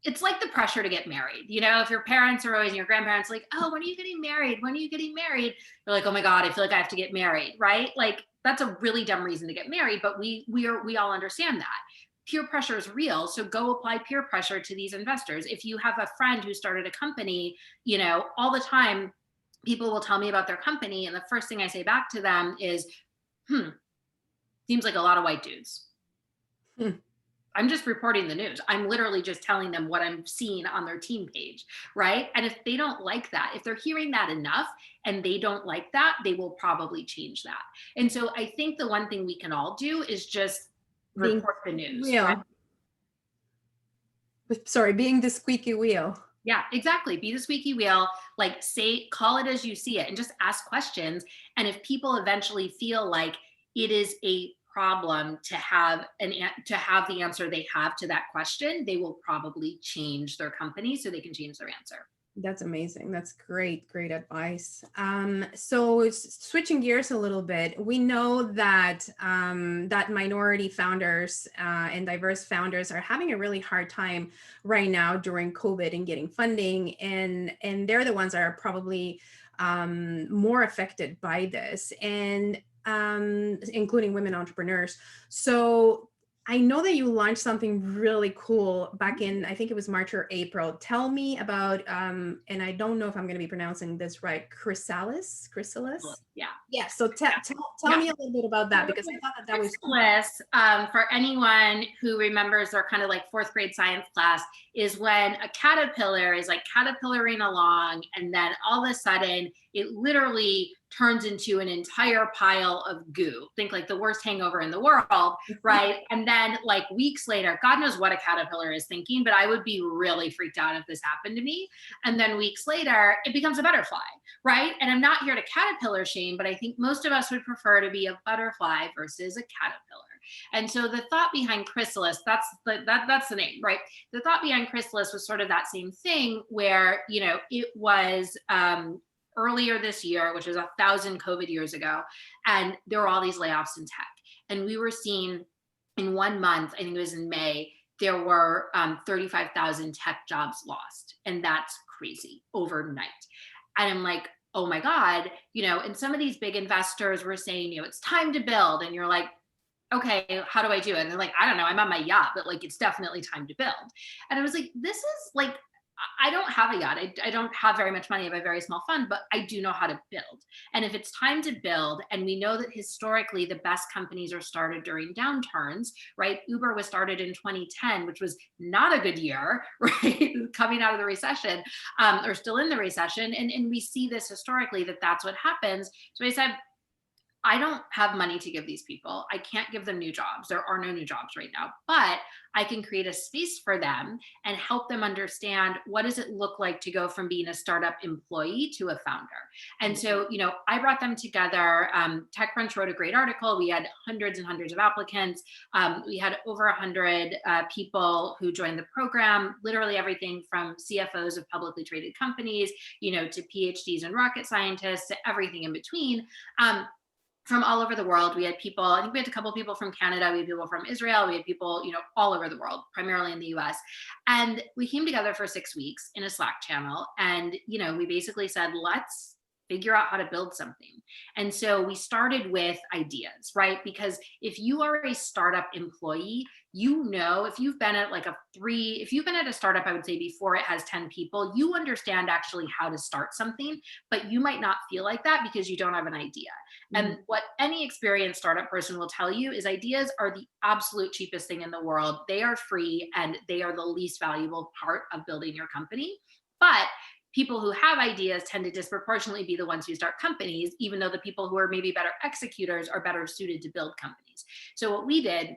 it's like the pressure to get married. You know, if your parents are always, and your grandparents like, oh, when are you getting married? When are you getting married? You're like, oh my God, I feel like I have to get married, right? Like that's a really dumb reason to get married, but we all understand that. Peer pressure is real. So go apply peer pressure to these investors. If you have a friend who started a company, you know, all the time people will tell me about their company. And the first thing I say back to them is, seems like a lot of white dudes. I'm just reporting the news. I'm literally just telling them what I'm seeing on their team page, right? And if they don't like that, if they're hearing that enough and they don't like that, they will probably change that. And so I think the one thing we can all do is just report the news. Right? Sorry, being the squeaky wheel. Yeah, exactly. Be the squeaky wheel, like say, call it as you see it and just ask questions. And if people eventually feel like it is a problem to have the answer they have to that question, they will probably change their company so they can change their answer. That's amazing. That's great advice. So switching gears a little bit, we know that that minority founders and diverse founders are having a really hard time right now during COVID and getting funding, and they're the ones that are probably more affected by this, and including women entrepreneurs. So I know that you launched something really cool back in, I think it was March or April. Tell me about, and I don't know if I'm going to be pronouncing this right, Chrysalis? Yeah. Yeah. So tell me a little bit about that, because I thought that was Chrysalis, for anyone who remembers their kind of like fourth grade science class, is when a caterpillar is like caterpillaring along, and then all of a sudden it literally turns into an entire pile of goo. Think like the worst hangover in the world, right? And then like weeks later, God knows what a caterpillar is thinking, but I would be really freaked out if this happened to me. And then weeks later, it becomes a butterfly, right? And I'm not here to caterpillar shame, but I think most of us would prefer to be a butterfly versus a caterpillar. And so the thought behind Chrysalis, that's the name, right? The thought behind Chrysalis was sort of that same thing where, you know, it was, earlier this year, which was 1,000 COVID years ago, and there were all these layoffs in tech. And we were seeing in 1 month, I think it was in May, there were 35,000 tech jobs lost. And that's crazy overnight. And I'm like, oh my God, you know, and some of these big investors were saying, you know, it's time to build. And you're like, okay, how do I do it? And they're like, I don't know, I'm on my yacht, but like, it's definitely time to build. And I was like, this is like, I don't have a yacht. I don't have very much money. I have a very small fund, but I do know how to build. And if it's time to build, and we know that historically the best companies are started during downturns, right? Uber was started in 2010, which was not a good year, right? Coming out of the recession, or still in the recession. And we see this historically that that's what happens. So I said, I don't have money to give these people. I can't give them new jobs. There are no new jobs right now, but I can create a space for them and help them understand what does it look like to go from being a startup employee to a founder. And so, you know, I brought them together. TechCrunch wrote a great article. We had hundreds and hundreds of applicants. We had over 100 people who joined the program, literally everything from CFOs of publicly traded companies, you know, to PhDs and rocket scientists, to everything in between. From all over the world. We had people, I think we had a couple of people from Canada, we had people from Israel, we had people, you know, all over the world, primarily in the US. And we came together for 6 weeks in a Slack channel. And, you know, we basically said, let's figure out how to build something. And so we started with ideas, right? Because if you are a startup employee, you know, if you've been at if you've been at a startup, I would say before it has 10 people, you understand actually how to start something, but you might not feel like that because you don't have an idea. And what any experienced startup person will tell you is ideas are the absolute cheapest thing in the world. They are free and they are the least valuable part of building your company. But people who have ideas tend to disproportionately be the ones who start companies, even though the people who are maybe better executors are better suited to build companies. So what we did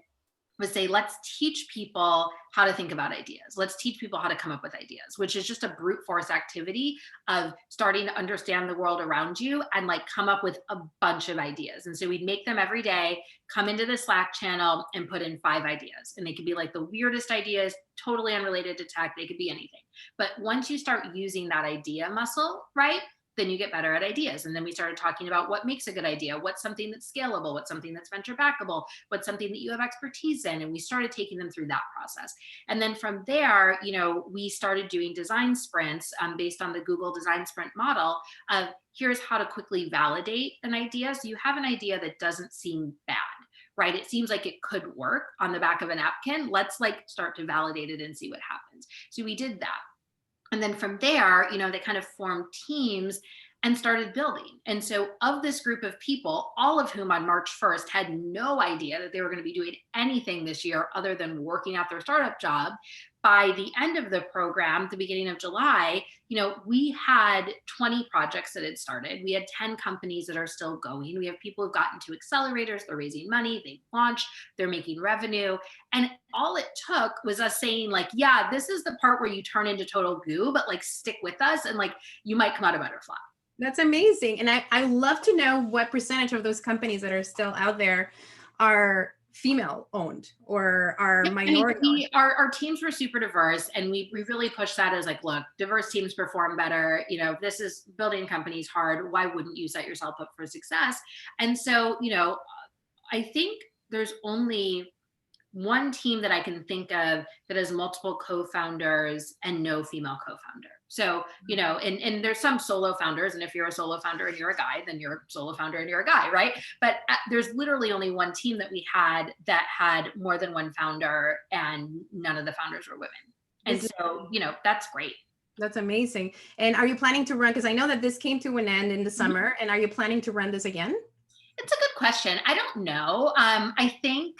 was say, let's teach people how to think about ideas. Let's teach people how to come up with ideas, which is just a brute force activity of starting to understand the world around you and like come up with a bunch of ideas. And so we'd make them every day, come into the Slack channel and put in 5 ideas. And they could be like the weirdest ideas, totally unrelated to tech. They could be anything. But once you start using that idea muscle, right, then you get better at ideas. And then we started talking about what makes a good idea, what's something that's scalable, what's something that's venture backable, what's something that you have expertise in. And we started taking them through that process. And then from there, you know, we started doing design sprints based on the Google design sprint model of here's how to quickly validate an idea. So you have an idea that doesn't seem bad, right? It seems like it could work on the back of a napkin. Let's like start to validate it and see what happens. So we did that. And then from there, you know, they kind of formed teams and started building. And so of this group of people, all of whom on March 1st had no idea that they were going to be doing anything this year other than working at their startup job, by the end of the program, the beginning of July, you know, we had 20 projects that had started. We had 10 companies that are still going. We have people who've gotten to accelerators, they're raising money, they've launched, they're making revenue. And all it took was us saying like, yeah, this is the part where you turn into total goo, but like stick with us and like you might come out a butterfly. That's amazing. And I love to know what percentage of those companies that are still out there are female owned or are minority owned. Our teams were super diverse, and we really pushed that as like, look, diverse teams perform better. You know, if this is building companies hard, why wouldn't you set yourself up for success? And so, you know, I think there's only one team that I can think of that has multiple co-founders and no female co-founder. So, you know, and there's some solo founders, and if you're a solo founder and you're a guy, then you're a solo founder and you're a guy, right? But there's literally only one team that we had that had more than one founder, and none of the founders were women. And so, you know, that's great. That's amazing. And are you planning to run, because I know that this came to an end in the summer, and are you planning to run this again? It's a good question. I don't know. I think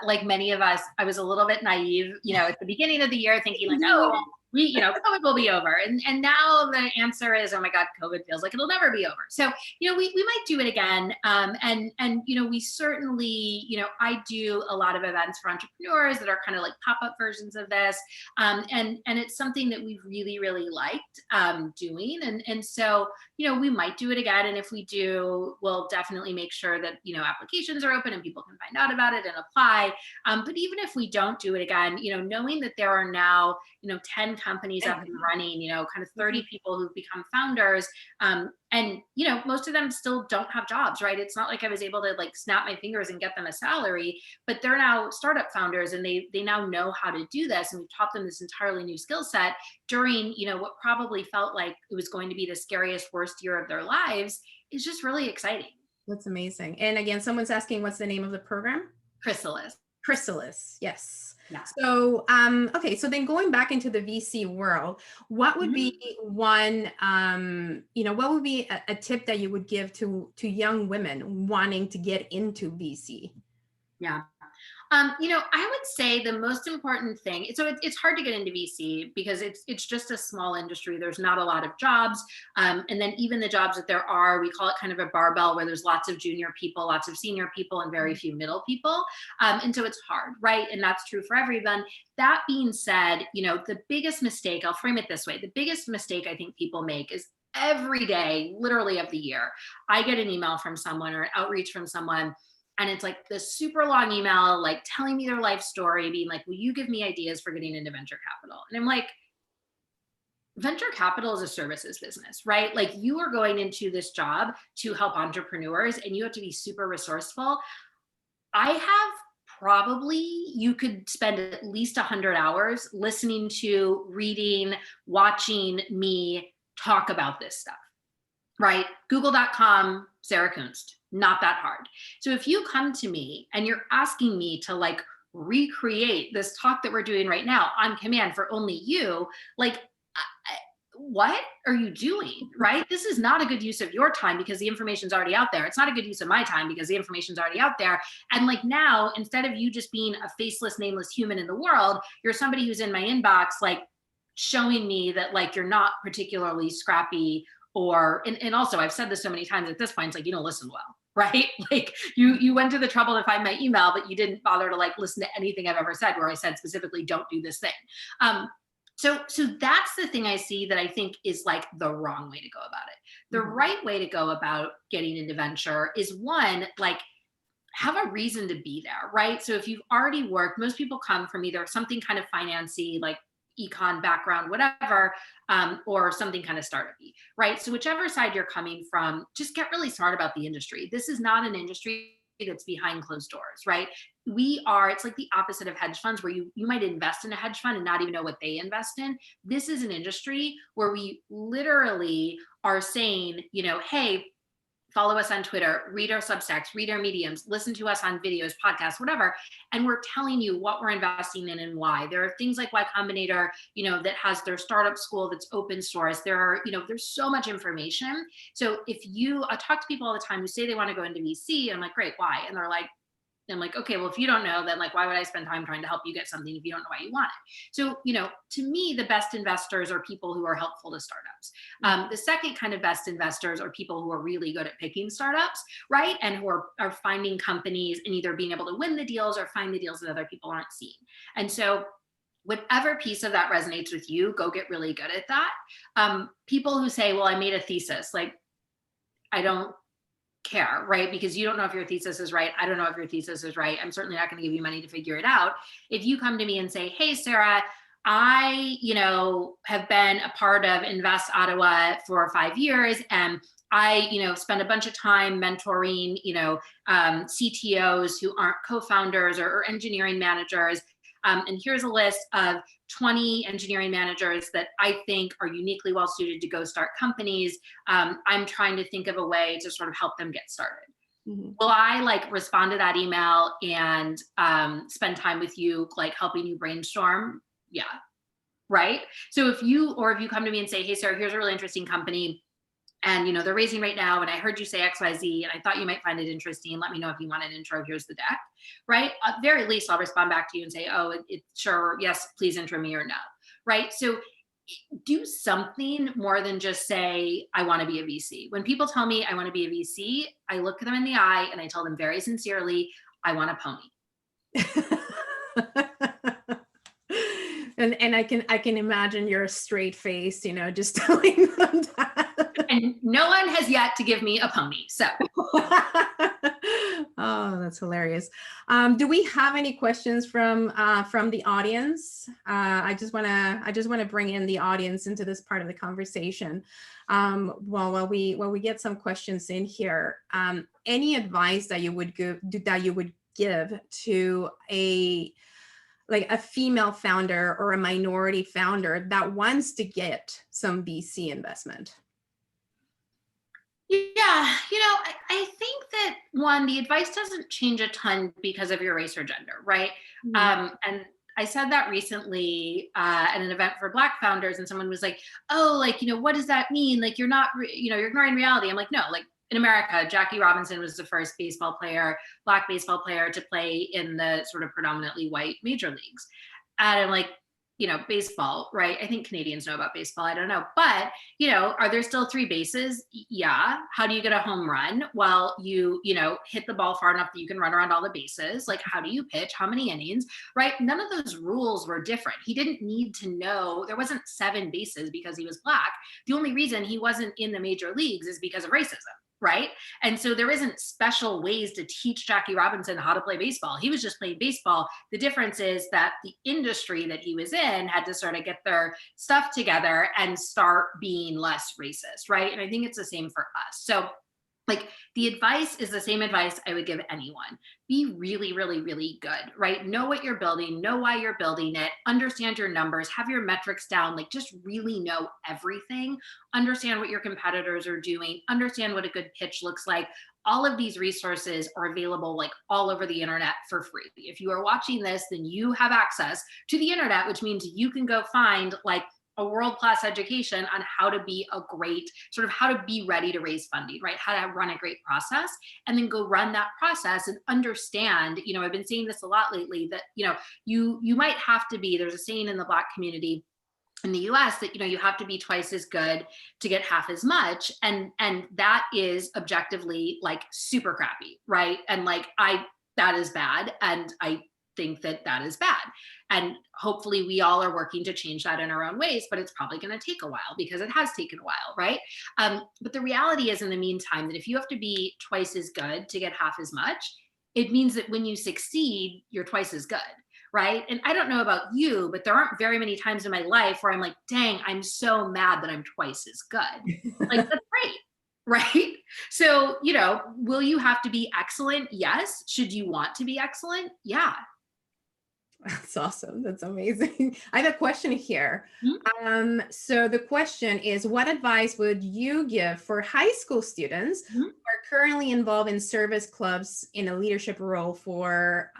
like many of us, I was a little bit naive, you know, at the beginning of the year thinking like, oh, you know, COVID will be over. And now the answer is, oh my God, COVID feels like it'll never be over. So, you know, we might do it again. And, you know, we certainly, you know, I do a lot of events for entrepreneurs that are kind of like pop-up versions of this. And it's something that we've really, really liked doing. And so, you know, we might do it again. And if we do, we'll definitely make sure that, you know, applications are open and people can find out about it and apply. But even if we don't do it again, you know, knowing that there are now, you know, 10 companies up and running, you know, kind of 30 people who've become founders. And, you know, most of them still don't have jobs, right? It's not like I was able to like snap my fingers and get them a salary, but they're now startup founders and they now know how to do this. And we've taught them this entirely new skill set during, you know, what probably felt like it was going to be the scariest, worst year of their lives. Is just really exciting. That's amazing. And again, someone's asking, what's the name of the program? Chrysalis. Chrysalis, yes. Yeah. So, okay, so then going back into the VC world, what would be one, you know, what would be a tip that you would give to young women wanting to get into VC? Yeah. You know, I would say the most important thing, so it's hard to get into VC because it's just a small industry. There's not a lot of jobs. And then even the jobs that there are, we call it kind of a barbell where there's lots of junior people, lots of senior people, and very few middle people. And so it's hard, right? And that's true for everyone. That being said, you know, the biggest mistake, I'll frame it this way. The biggest mistake I think people make is every day, literally of the year, I get an email from someone or an outreach from someone. And it's like this super long email, like telling me their life story, being like, will you give me ideas for getting into venture capital? And I'm like, venture capital is a services business, right? Like you are going into this job to help entrepreneurs and you have to be super resourceful. I have probably, you could spend at least 100 hours listening to, reading, watching me talk about this stuff. right? Google.com, Sarah Kunst, not that hard. So if you come to me and you're asking me to like recreate this talk that we're doing right now on command for only you, like, what are you doing, right? This is not a good use of your time because the information's already out there. It's not a good use of my time because the information's already out there. And like now, instead of you just being a faceless, nameless human in the world, you're somebody who's in my inbox, like showing me that like you're not particularly scrappy or, and also I've said this so many times at this point, it's like, you don't listen well, right? Like you went to the trouble to find my email, but you didn't bother to like listen to anything I've ever said where I said specifically, don't do this thing. So that's the thing I see that I think is like the wrong way to go about it. The right way to go about getting into venture is one, like have a reason to be there, right? So if you've already worked, most people come from either something kind of financy, like econ background, whatever, or something kind of startup-y, right? So whichever side you're coming from, just get really smart about the industry. This is not an industry that's behind closed doors, right? It's like the opposite of hedge funds where you might invest in a hedge fund and not even know what they invest in. This is an industry where we literally are saying, hey, follow us on Twitter, read our Substacks, read our Mediums, listen to us on videos, podcasts, whatever. And we're telling you what we're investing in and why. There are things like Y Combinator, that has their startup school that's open source. There are, there's so much information. So if I talk to people all the time who say they want to go into VC, I'm like, great, why? And they're like, I'm like, okay, well, if you don't know, then like, why would I spend time trying to help you get something if you don't know why you want it? So, to me, the best investors are people who are helpful to startups. The second kind of best investors are people who are really good at picking startups, right? And who are finding companies and either being able to win the deals or find the deals that other people aren't seeing. And so whatever piece of that resonates with you, go get really good at that. People who say, well, I made a thesis, like, I don't care, right? Because you don't know if your thesis is right. I don't know if your thesis is right. I'm certainly not going to give you money to figure it out. If you come to me and say, hey, Sarah, I, have been a part of Invest Ottawa for 5 years, and I, spend a bunch of time mentoring, CTOs who aren't co-founders or engineering managers. And here's a list of 20 engineering managers that I think are uniquely well suited to go start companies. I'm trying to think of a way to sort of help them get started. Will I like respond to that email and spend time with you, like helping you brainstorm? Yeah. Right. So if you come to me and say, hey, Sarah, here's a really interesting company, and they're raising right now, and I heard you say XYZ, and I thought you might find it interesting. Let me know if you want an intro. Here's the deck, right? At very least, I'll respond back to you and say, oh, it's sure, yes, please intro me, or no, right? So do something more than just say, I want to be a VC. When people tell me I want to be a VC, I look them in the eye and I tell them very sincerely, I want a pony. And I can imagine your straight face, just telling them that. And no one has yet to give me a pony. So. Oh, that's hilarious. Do we have any questions from the audience? I just want to bring in the audience into this part of the conversation. While we get some questions in here, any advice that you would give to a female founder or a minority founder that wants to get some VC investment? Yeah, I think that one, the advice doesn't change a ton because of your race or gender, right? And I said that recently at an event for Black founders, and someone was like, oh, what does that mean? Like, you're not, you're ignoring reality. I'm like, no, like in America, Jackie Robinson was the first Black baseball player to play in the sort of predominantly white major leagues. And I'm like, baseball, right? I think Canadians know about baseball. I don't know. But, are there still 3 bases? Yeah. How do you get a home run? Well, you hit the ball far enough that you can run around all the bases. Like, how do you pitch? How many innings? Right? None of those rules were different. He didn't need to know. There wasn't 7 bases because he was Black. The only reason he wasn't in the major leagues is because of racism. Right? And so there isn't special ways to teach Jackie Robinson how to play baseball. He was just playing baseball. The difference is that the industry that he was in had to sort of get their stuff together and start being less racist, right? And I think it's the same for us. So Like the advice is the same advice I would give anyone. Be really, really, really good, right? Know what you're building, know why you're building it, understand your numbers, have your metrics down, like just really know everything, understand what your competitors are doing, understand what a good pitch looks like. All of these resources are available like all over the internet for free. If you are watching this, then you have access to the internet, which means you can go find like a world-class education on how to be a great, sort of how to be ready to raise funding, right? How to run a great process, and then go run that process and understand, I've been saying this a lot lately, that, you might have to be, there's a saying in the Black community in the US that, you have to be twice as good to get half as much. And that is objectively like super crappy, right? And like, that is bad. And I think that that is bad. And hopefully we all are working to change that in our own ways, but it's probably going to take a while because it has taken a while, right? But the reality is, in the meantime, that if you have to be twice as good to get half as much, it means that when you succeed, you're twice as good, right? And I don't know about you, but there aren't very many times in my life where I'm like, dang, I'm so mad that I'm twice as good. Like, that's great. Right? So, will you have to be excellent? Yes. Should you want to be excellent? Yeah. That's awesome. That's amazing. I have a question here. So the question is, what advice would you give for high school students who are currently involved in service clubs in a leadership role for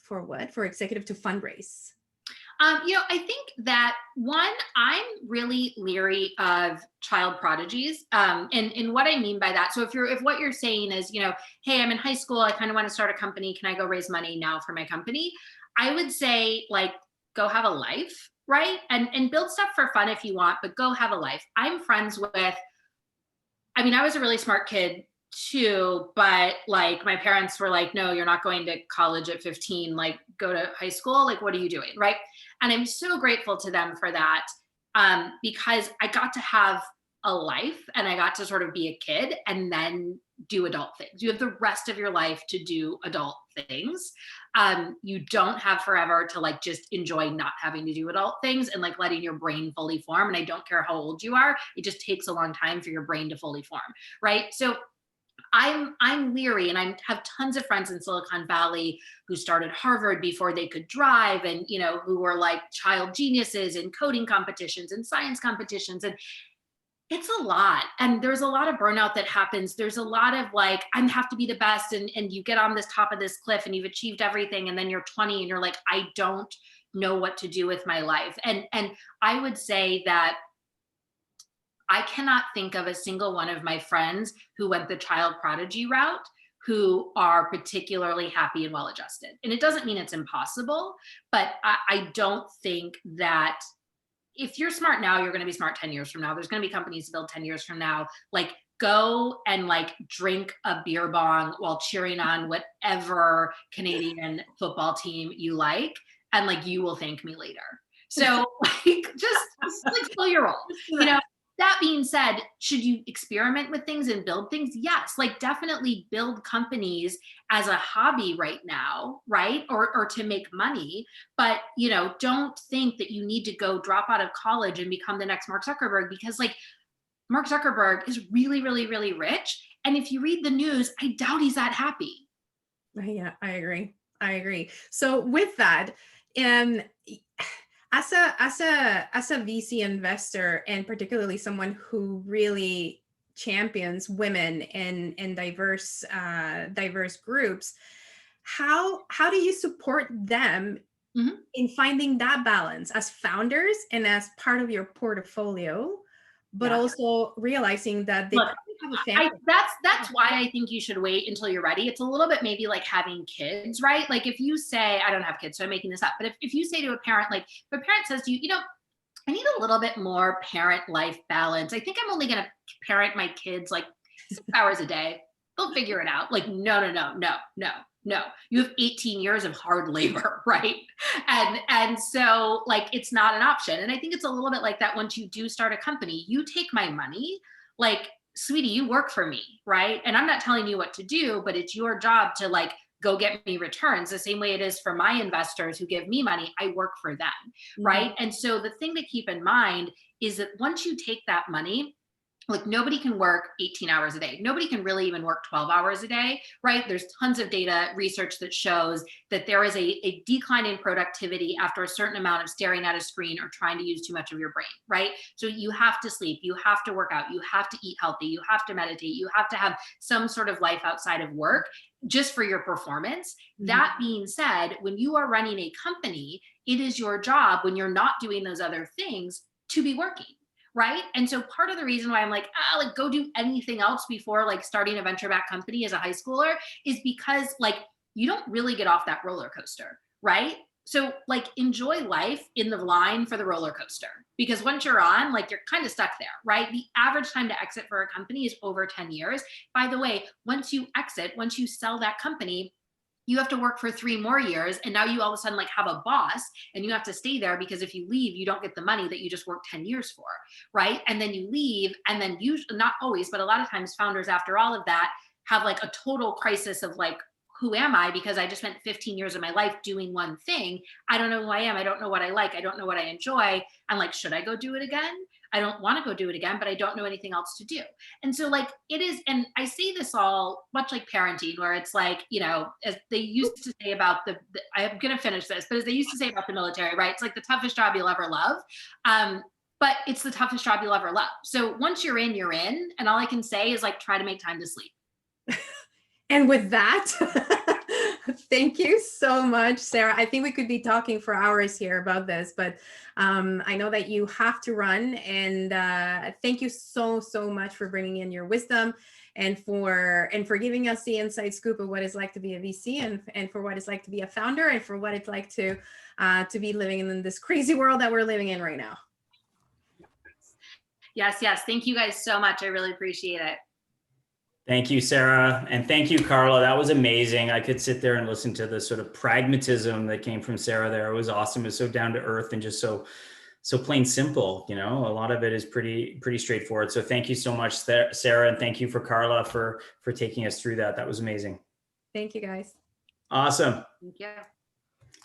what? For executive to fundraise? I think that one, I'm really leery of child prodigies. And what I mean by that, so if what you're saying is, hey, I'm in high school, I kind of want to start a company. Can I go raise money now for my company? I would say, like, go have a life, right? And build stuff for fun if you want, but go have a life. I'm friends with, I was a really smart kid too, but like my parents were like, no, you're not going to college at 15, like go to high school. Like, what are you doing? Right. And I'm so grateful to them for that, because I got to have a life and I got to sort of be a kid and then do adult things. You have the rest of your life to do adult things. You don't have forever to like just enjoy not having to do adult things and like letting your brain fully form. And I don't care how old you are, it just takes a long time for your brain to fully form. Right. So I'm leery, and I have tons of friends in Silicon Valley who started Harvard before they could drive, and who were like child geniuses in coding competitions and science competitions, and it's a lot. And there's a lot of burnout that happens. There's a lot of like, I have to be the best, and you get on this top of this cliff and you've achieved everything, and then you're 20 and you're like, I don't know what to do with my life. And I would say that I cannot think of a single one of my friends who went the child prodigy route who are particularly happy and well-adjusted. And it doesn't mean it's impossible, but I don't think that if you're smart now, you're going to be smart 10 years from now. There's going to be companies to build 10 years from now. Like, go and like drink a beer bong while cheering on whatever Canadian football team you like. And like, you will thank me later. So like, just like fill your role, That being said, should you experiment with things and build things? Yes, like definitely build companies as a hobby right now, right? Or to make money. But, don't think that you need to go drop out of college and become the next Mark Zuckerberg, because like Mark Zuckerberg is really, really, really rich. And if you read the news, I doubt he's that happy. Yeah, I agree. So with that, as a VC investor, and particularly someone who really champions women in diverse groups, how do you support them in finding that balance as founders and as part of your portfolio, but also realizing that they probably have a family? That's why I think you should wait until you're ready. It's a little bit maybe like having kids, right? Like if you say, I don't have kids, so I'm making this up, but if you say to a parent, like if a parent says to you, I need a little bit more parent life balance. I think I'm only going to parent my kids like 6 hours a day. They'll figure it out. Like, no. You have 18 years of hard labor, right? And so like, it's not an option. And I think it's a little bit like that once you do start a company, you take my money, like, sweetie, you work for me, right? And I'm not telling you what to do, but it's your job to like, go get me returns the same way it is for my investors who give me money. I work for them, right? And so the thing to keep in mind is that once you take that money, Like nobody can work 18 hours a day. Nobody can really even work 12 hours a day, right? There's tons of data research that shows that there is a decline in productivity after a certain amount of staring at a screen or trying to use too much of your brain, right? So you have to sleep, you have to work out, you have to eat healthy, you have to meditate, you have to have some sort of life outside of work just for your performance. That being said, when you are running a company, it is your job when you're not doing those other things to be working. Right. And so part of the reason why I'm like, like go do anything else before like starting a venture backed company as a high schooler is because like you don't really get off that roller coaster. Right. So like enjoy life in the line for the roller coaster, because once you're on, like you're kind of stuck there. Right. The average time to exit for a company is over 10 years. By the way, once you exit, once you sell that company, you have to work for 3 more years. And now you all of a sudden like have a boss and you have to stay there, because if you leave, you don't get the money that you just worked 10 years for, right? And then you leave, and then usually, not always, but a lot of times founders after all of that have like a total crisis of like, who am I? Because I just spent 15 years of my life doing one thing. I don't know who I am. I don't know what I like. I don't know what I enjoy. I'm like, should I go do it again? I don't want to go do it again, but I don't know anything else to do. And so like it is, and I say this all much like parenting, where it's like, you know, as they used to say about I'm going to finish this, but as they used to say about the military, right? It's like the toughest job you'll ever love. But it's the toughest job you'll ever love. So once you're in, you're in. And all I can say is like, try to make time to sleep. And with that, thank you so much, Sarah. I think we could be talking for hours here about this, but I know that you have to run. And thank you so much for bringing in your wisdom and for giving us the inside scoop of what it's like to be a VC and for what it's like to be a founder and for what it's like to be living in this crazy world that we're living in right now. Yes. Thank you guys so much. I really appreciate it. Thank you, Sarah. And thank you, Carla. That was amazing. I could sit there and listen to the sort of pragmatism that came from Sarah there. It was awesome. It was so down to earth and just so plain simple. You know, a lot of it is pretty straightforward. So thank you so much, Sarah. And thank you for Carla for taking us through that. That was amazing. Thank you, guys. Awesome. Thank you.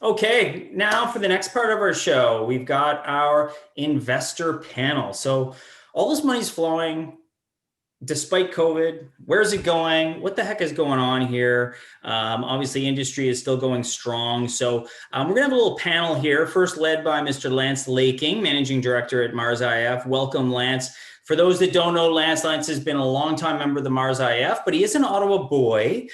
Okay, now for the next part of our show, we've got our investor panel. So all this money's flowing despite COVID. Where's it going? What the heck is going on here? Obviously, industry is still going strong. So we're going to have a little panel here, first led by Mr. Lance Laking, Managing Director at Mars IF. Welcome, Lance. For those that don't know, Lance has been a longtime member of the Mars IF, but he is an Ottawa boy,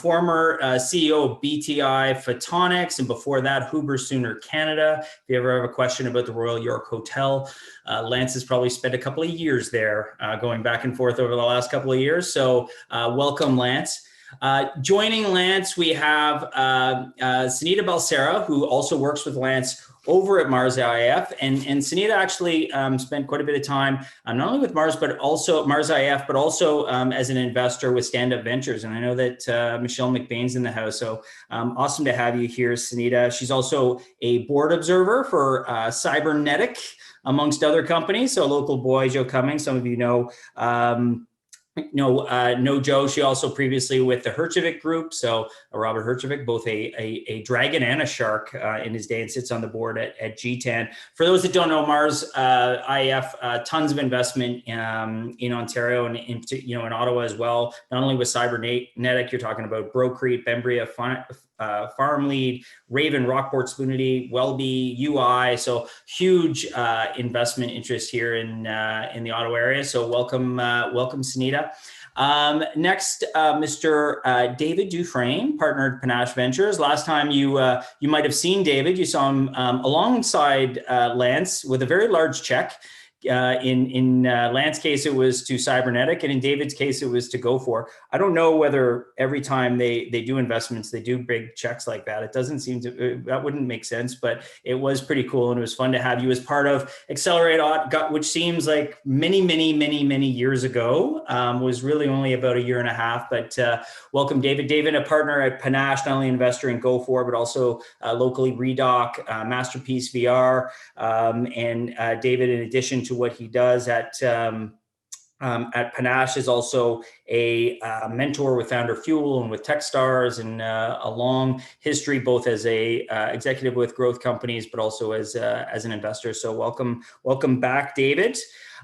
former CEO of BTI Photonics, and before that, Huber Sooner Canada. If you ever have a question about the Royal York Hotel, Lance has probably spent a couple of years there, going back and forth over the last couple of years. So welcome, Lance. Joining Lance, we have Sunita Balsera, who also works with Lance over at Mars IF, and Sunita actually spent quite a bit of time not only with Mars, but also Mars IF, but also as an investor with Stand Up Ventures. And I know that Michelle McBain's in the house, so awesome to have you here, Sunita. She's also a board observer for Cybernetic, amongst other companies. So local boy, Joe Cummings, some of you know. No Joe. She also previously with the Herjavec Group. So Robert Herjavec, both a dragon and a shark in his day, and sits on the board at GTAN. For those that don't know, Mars IF, tons of investment in Ontario and in Ottawa as well. Not only with Cybernetic, you're talking about Brocrete, Bembria, Farm Lead, Raven, Rockport, Spoonity, Wellbe, UI. So huge investment interest here in the Ottawa area. So welcome, Sunita. Next, Mr. David Dufresne, partner at Panache Ventures. Last time you might have seen David. You saw him alongside Lance with a very large check. In Lance's case, it was to Cybernetic, and in David's case, it was to Go4. I don't know whether every time they do investments, they do big checks like that. It doesn't seem to, that wouldn't make sense, but it was pretty cool, and it was fun to have you as part of AccelerateOTT, which seems like many years ago, was really only about a year and a half, but welcome, David. David, a partner at Panache, not only an investor in Go4, but also locally Redoc, Masterpiece VR, and David, in addition to what he does at Panache, is also a mentor with Founder Fuel and with Techstars, and a long history both as a executive with growth companies, but also as an investor. So welcome back, David.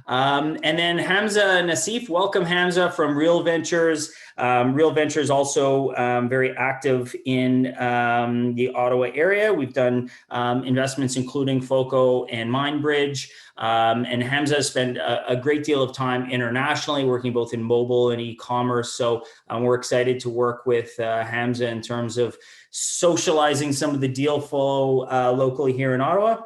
And then Hamza Nassif, welcome Hamza from Real Ventures. Real Ventures also very active in the Ottawa area. We've done investments including FOCO and MindBridge. And Hamza has spent a great deal of time internationally, working both in mobile and e-commerce. So we're excited to work with Hamza in terms of socializing some of the deal flow locally here in Ottawa.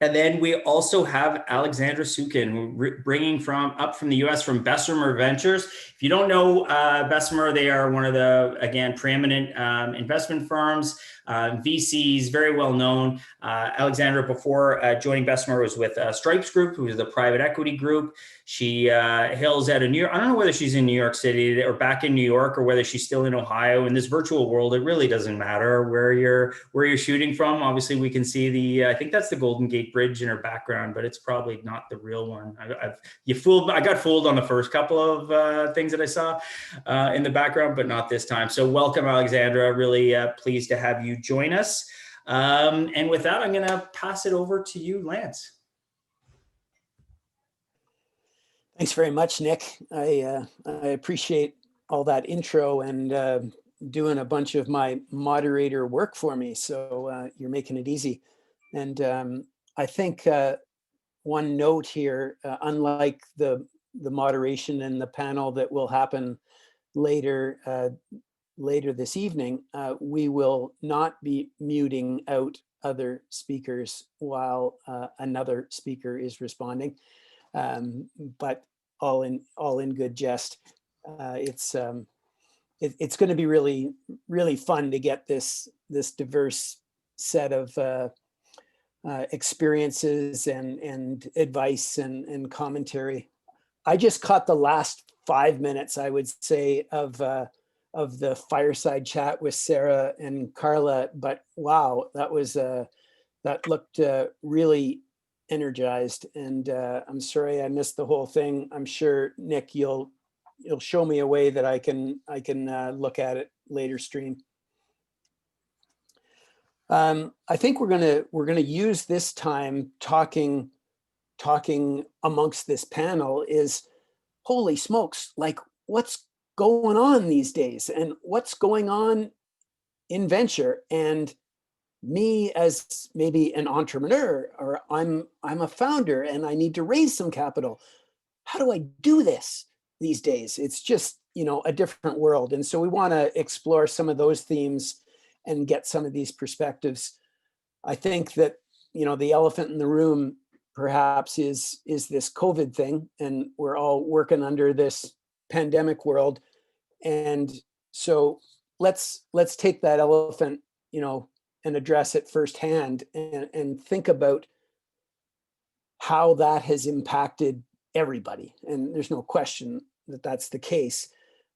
And then we also have Alexandra Sukin, bringing up from the US from Bessemer Ventures. If you don't know Bessemer, they are one of the, again, preeminent investment firms, VCs, very well known. Alexandra, before joining Bessemer, was with Stripes Group, who is the private equity group. She hails out of New York. I don't know whether she's in New York City or back in New York, or whether she's still in Ohio. In this virtual world, it really doesn't matter where you're shooting from. Obviously, we can see I think that's the Golden Gate Bridge in her background, but it's probably not the real one. I got fooled on the first couple of things that I saw in the background, but not this time. So welcome, Alexandra. Really pleased to have you join us. And with that, I'm going to pass it over to you, Lance. Thanks very much, Nick. I appreciate all that intro and doing a bunch of my moderator work for me. So you're making it easy. And I think one note here, unlike the moderation and the panel that will happen later this evening, we will not be muting out other speakers while another speaker is responding. But all in good jest. It's going to be really fun to get this diverse set of experiences and advice and commentary. I just caught the last 5 minutes, I would say, of the fireside chat with Sarah and Carla. But wow, that looked really energized, and I'm sorry I missed the whole thing. I'm sure, Nick, you'll show me a way that I can look at it later stream. I think we're gonna use this time talking amongst this panel is, holy smokes, like what's going on these days and what's going on in venture. And me as maybe an entrepreneur, or I'm a founder and I need to raise some capital. How do I do this these days? It's just, a different world. And so we want to explore some of those themes and get some of these perspectives. I think that, the elephant in the room perhaps is this COVID thing, and we're all working under this pandemic world. And so let's take that elephant, and address it firsthand and think about how that has impacted everybody. And there's no question that that's the case.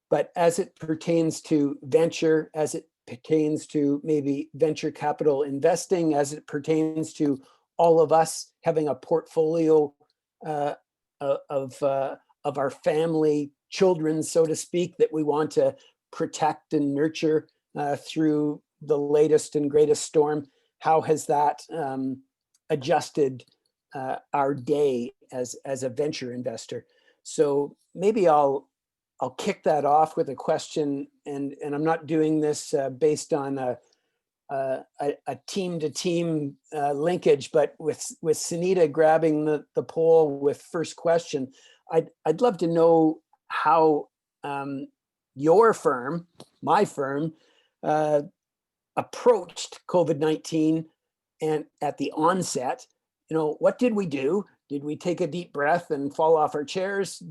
But as it pertains to venture, as it pertains to maybe venture capital investing, as it pertains to all of us having a portfolio of our family, children, so to speak, that we want to protect and nurture through the latest and greatest storm, how has that adjusted our day as a venture investor? So maybe I'll kick that off with a question, and I'm not doing this based on a team-to-team linkage, but with Sunita grabbing the poll with first question, I'd love to know how your firm, my firm, approached COVID-19 and at the onset. What did we do? Did we take a deep breath and fall off our chairs?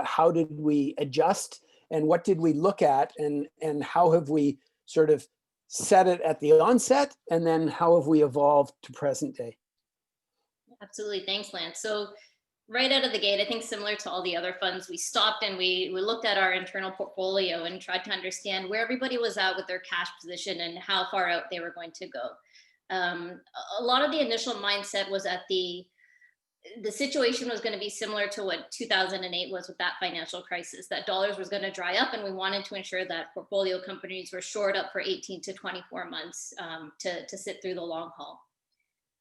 How did we adjust? And what did we look at? And how have we sort of set it at the onset? And then how have we evolved to present day? Absolutely. Thanks, Lance. So right out of the gate, I think similar to all the other funds, we stopped and we looked at our internal portfolio and tried to understand where everybody was at with their cash position and how far out they were going to go. A lot of the initial mindset was that the situation was going to be similar to what 2008 was with that financial crisis, that dollars was going to dry up, and we wanted to ensure that portfolio companies were shored up for 18 to 24 months to sit through the long haul.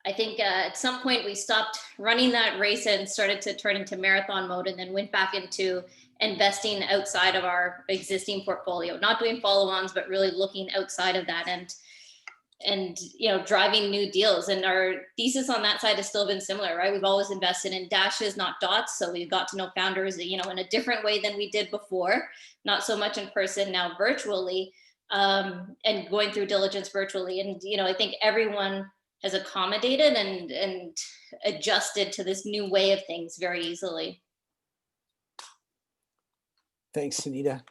I think at some point we stopped running that race and started to turn into marathon mode, and then went back into investing outside of our existing portfolio, not doing follow-ons, but really looking outside of that and driving new deals. And our thesis on that side has still been similar, right? We've always invested in dashes, not dots. So we've got to know founders, in a different way than we did before, not so much in person, now virtually, and going through diligence virtually. And, I think everyone has accommodated and adjusted to this new way of things very easily. Thanks, Sunita.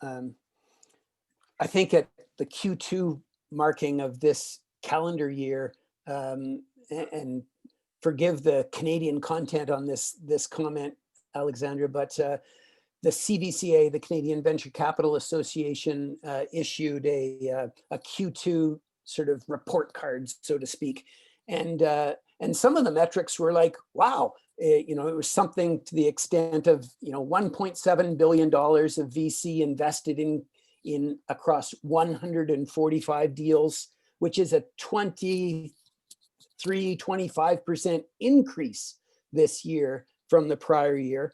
I think at the Q2 marking of this calendar year, and forgive the Canadian content on this comment, Alexandra, but the CVCA, the Canadian Venture Capital Association, issued a Q2 sort of report card, so to speak, and some of the metrics were like, wow, it was something to the extent of $1.7 billion of VC invested in across 145 deals, which is a 25% increase this year from the prior year.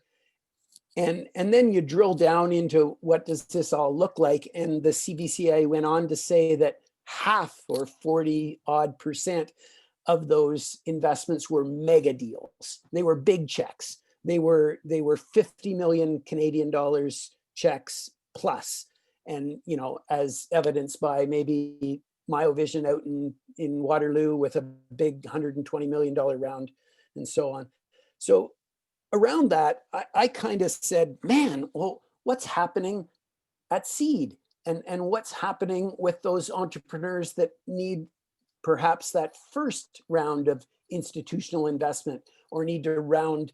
And then you drill down into what does this all look like, and the CVCA went on to say that half, or 40% of those investments were mega deals. They were big checks. They were 50 million Canadian dollars checks plus. And as evidenced by maybe Myovision out in Waterloo with a big $120 million round and so on. So around that, I kind of said, man, well, what's happening at seed? And what's happening with those entrepreneurs that need perhaps that first round of institutional investment, or need to round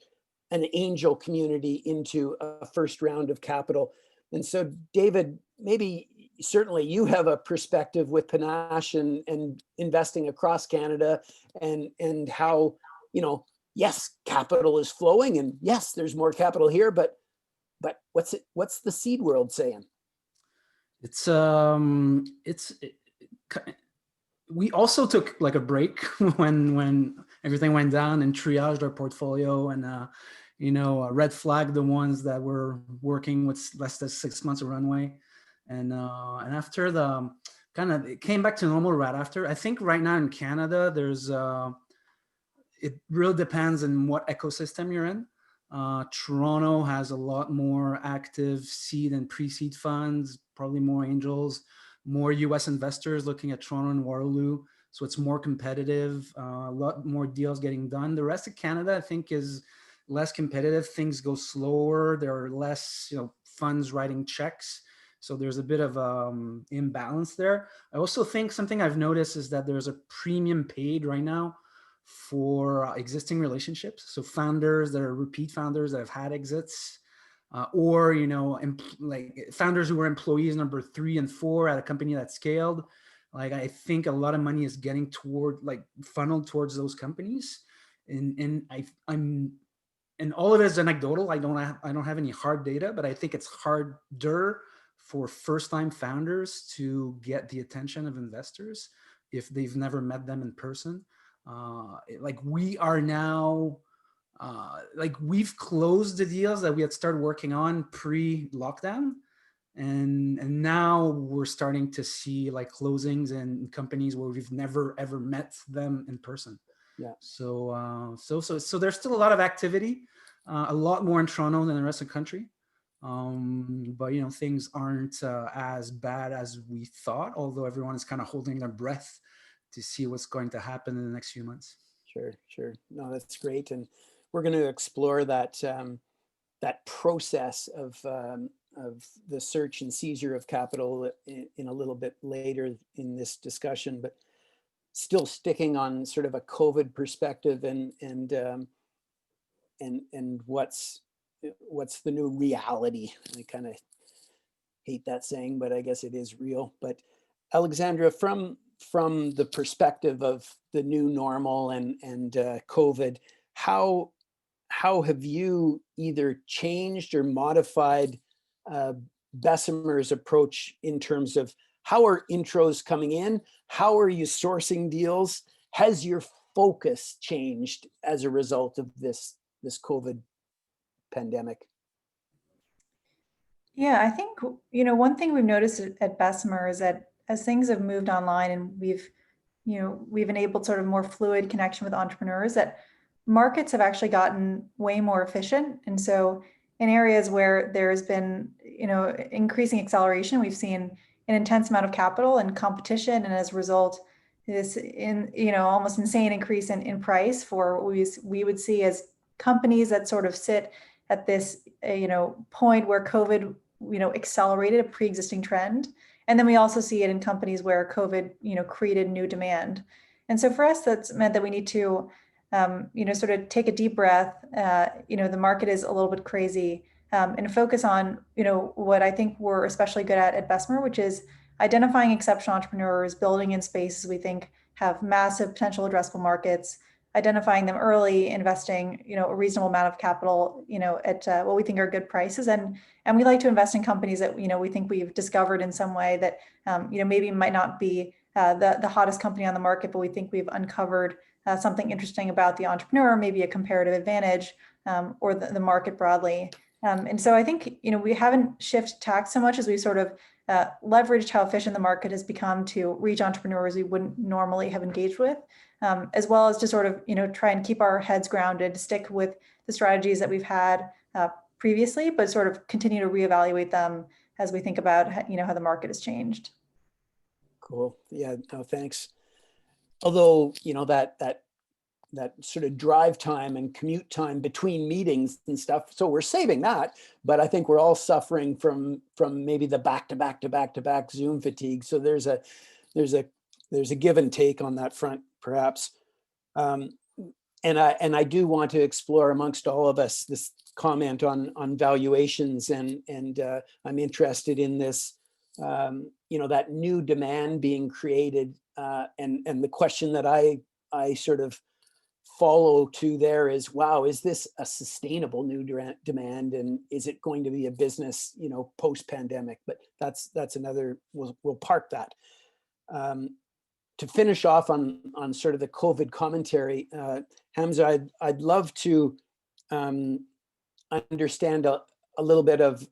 an angel community into a first round of capital? And so, David, maybe certainly you have a perspective with panache and investing across Canada, and how, yes, capital is flowing, and yes, there's more capital here, but what's the seed world saying? We also took like a break when everything went down, and triaged our portfolio, and red flagged the ones that were working with less than 6 months of runway, and after it came back to normal right after. I think right now in Canada, there's it really depends on what ecosystem you're in. Toronto has a lot more active seed and pre-seed funds, probably more angels, more US investors looking at Toronto and Waterloo. So it's more competitive, a lot more deals getting done. The rest of Canada, I think, is less competitive. Things go slower. There are less, funds writing checks. So there's a bit of imbalance there. I also think something I've noticed is that there's a premium paid right now for existing relationships. So founders that are repeat founders that have had exits, or like founders who were employees number 3 and 4 at a company that scaled. Like, I think a lot of money is getting funneled towards those companies, and all of it is anecdotal. I don't have any hard data, but I think it's harder for first-time founders to get the attention of investors if they've never met them in person. We are now, we've closed the deals that we had started working on pre-lockdown, and now we're starting to see closings and companies where we've never ever met them in person. Yeah. So there's still a lot of activity, a lot more in Toronto than the rest of the country. But things aren't as bad as we thought, although everyone is kind of holding their breath to see what's going to happen in the next few months. Sure. No, that's great. And we're going to explore that process of the search and seizure of capital in a little bit later in this discussion, but still sticking on sort of a COVID perspective and what's the new reality. I kind of hate that saying, but I guess it is real. But Alexandra, from the perspective of the new normal and COVID, how have you either changed or modified Bessemer's approach in terms of how are intros coming in? How are you sourcing deals? Has your focus changed as a result of this COVID pandemic? Yeah, I think, one thing we've noticed at Bessemer is that as things have moved online and we've enabled sort of more fluid connection with entrepreneurs, that markets have actually gotten way more efficient. And so in areas where there's been, increasing acceleration, we've seen an intense amount of capital and competition. And as a result, this almost insane increase in price for what we would see as companies that sort of sit at this, point where COVID, accelerated a pre-existing trend. And then we also see it in companies where COVID, created new demand. And so for us, that's meant that we need to, sort of take a deep breath. The market is a little bit crazy, and focus on, what I think we're especially good at Bessemer, which is identifying exceptional entrepreneurs, building in spaces we think have massive potential addressable markets, identifying them early, investing, a reasonable amount of capital, at what we think are good prices. And we like to invest in companies that, we think we've discovered in some way that, maybe might not be the hottest company on the market, but we think we've uncovered something interesting about the entrepreneur, maybe a comparative advantage, or the market broadly. And so I think, we haven't shifted tack so much as we sort of leveraged how efficient the market has become to reach entrepreneurs we wouldn't normally have engaged with. As well as to sort of, try and keep our heads grounded, stick with the strategies that we've had previously, but sort of continue to reevaluate them as we think about, how the market has changed. Cool. Yeah, no, thanks. Although, that sort of drive time and commute time between meetings and stuff, so we're saving that, but I think we're all suffering from maybe the back-to-back Zoom fatigue. So there's a give and take on that front, perhaps. And I do want to explore amongst all of us this comment on valuations, and I'm interested in this, that new demand being created, and the question that I sort of follow to there is, wow, is this a sustainable new demand, and is it going to be a business, post-pandemic? But that's another. We'll park that. To finish off on sort of the COVID commentary, Hamza, I'd love to understand a little bit of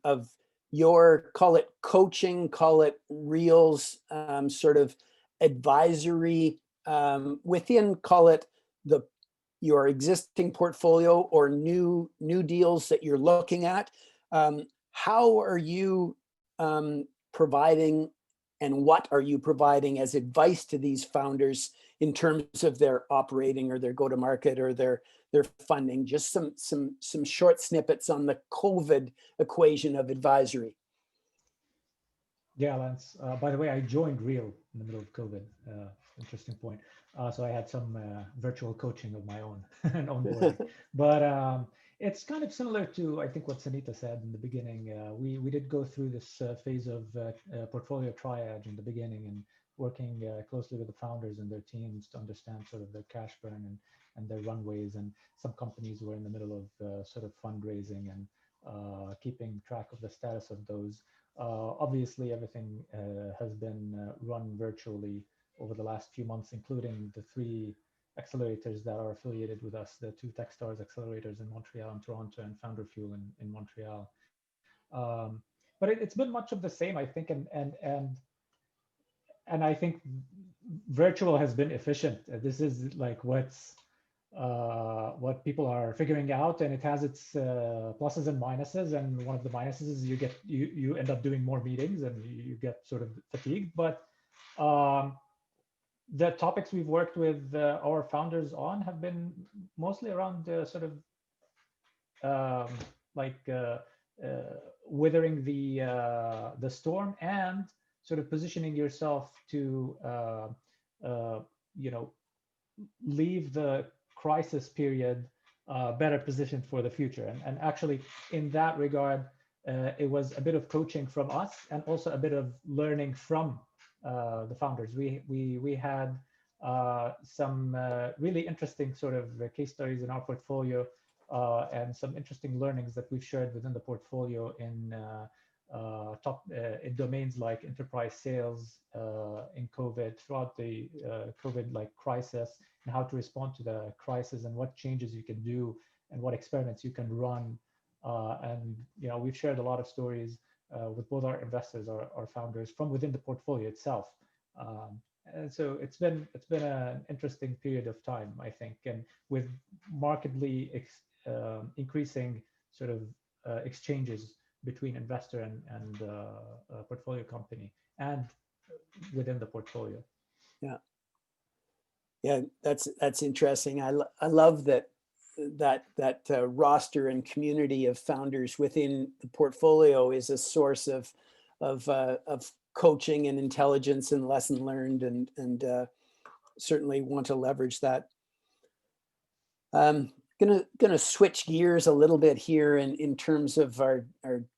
your, call it coaching, call it reels, sort of advisory within, call it your existing portfolio or new deals that you're looking at. How are you providing, and what are you providing as advice to these founders in terms of their operating or their go-to-market or their funding? Just some short snippets on the COVID equation of advisory. Yeah, Lance. By the way, I joined Reel in the middle of COVID. Interesting point. So I had some virtual coaching of my own and onboarding. But it's kind of similar to, I think, what Sanita said in the beginning. We did go through this phase of portfolio triage in the beginning, and working closely with the founders and their teams to understand sort of their cash burn and their runways. And some companies were in the middle of sort of fundraising and keeping track of the status of those. Obviously, everything has been run virtually over the last few months, including the 3 accelerators that are affiliated with us, the 2 Techstars accelerators in Montreal and Toronto, and Founder Fuel in Montreal. But it's been much of the same, I think, and I think virtual has been efficient. This is like what people are figuring out, and it has its pluses and minuses. And one of the minuses is you end up doing more meetings and you get sort of fatigued. But the topics we've worked with our founders on have been mostly around sort of withering the storm and sort of positioning yourself to leave the crisis period better positioned for the future. And actually, in that regard, it was a bit of coaching from us and also a bit of learning from the founders. We had some really interesting sort of case studies in our portfolio, and some interesting learnings that we've shared within the portfolio in in domains like enterprise sales in COVID, throughout the COVID like crisis, and how to respond to the crisis and what changes you can do and what experiments you can run. And we've shared a lot of stories with both our investors, our founders, from within the portfolio itself. And so it's been an interesting period of time, I think, and with markedly increasing sort of exchanges between investor and portfolio company and within the portfolio. Yeah, yeah, that's interesting. I love that roster and community of founders within the portfolio is a source of coaching and intelligence and lesson learned, and certainly want to leverage that. Gonna switch gears a little bit here in terms of our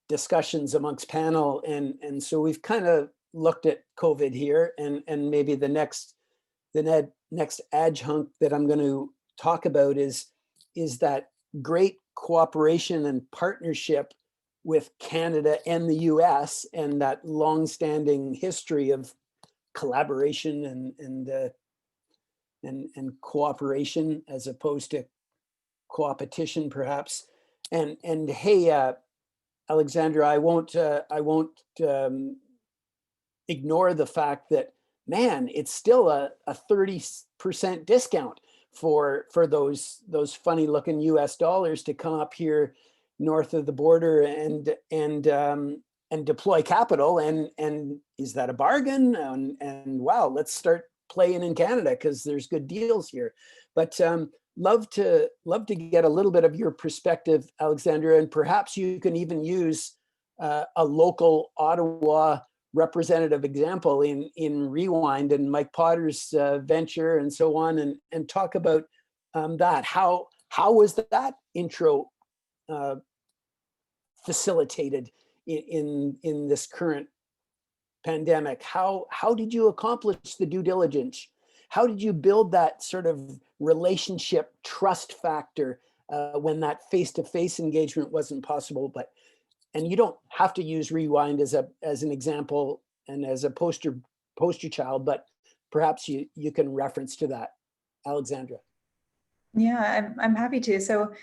discussions amongst panel, and so we've kind of looked at COVID here, and maybe the next adjunct that I'm going to talk about is that great cooperation and partnership with Canada and the US, and that long-standing history of collaboration and cooperation as opposed to co-opetition, perhaps. And hey, Alexandra, I won't ignore the fact that, man, it's still a 30% discount for those funny looking US dollars to come up here north of the border and deploy capital. And is that a bargain? And wow, let's start playing in Canada because there's good deals here. But love to get a little bit of your perspective, Alexandra, and perhaps you can even use a local Ottawa representative example in Rewind and Mike Potter's venture and so on, and talk about that. How was that intro facilitated in this current pandemic? How did you accomplish the due diligence? How did you build that sort of relationship trust factor when that face-to-face engagement wasn't possible? And you don't have to use Rewind as an example and as a poster child, but perhaps you can reference to that, Alexandra. Yeah, I'm happy to. So,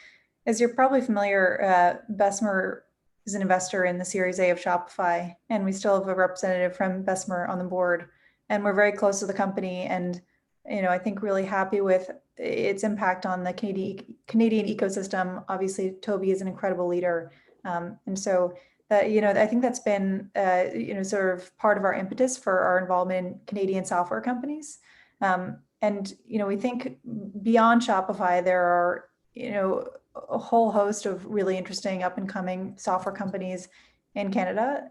as you're probably familiar, Bessemer is an investor in the Series A of Shopify, and we still have a representative from Bessemer on the board, and we're very close to the company, and I think really happy with its impact on the Canadian ecosystem. Obviously, Toby is an incredible leader. And so, I think that's been, sort of part of our impetus for our involvement in Canadian software companies. And we think beyond Shopify, there are, a whole host of really interesting up and coming software companies in Canada.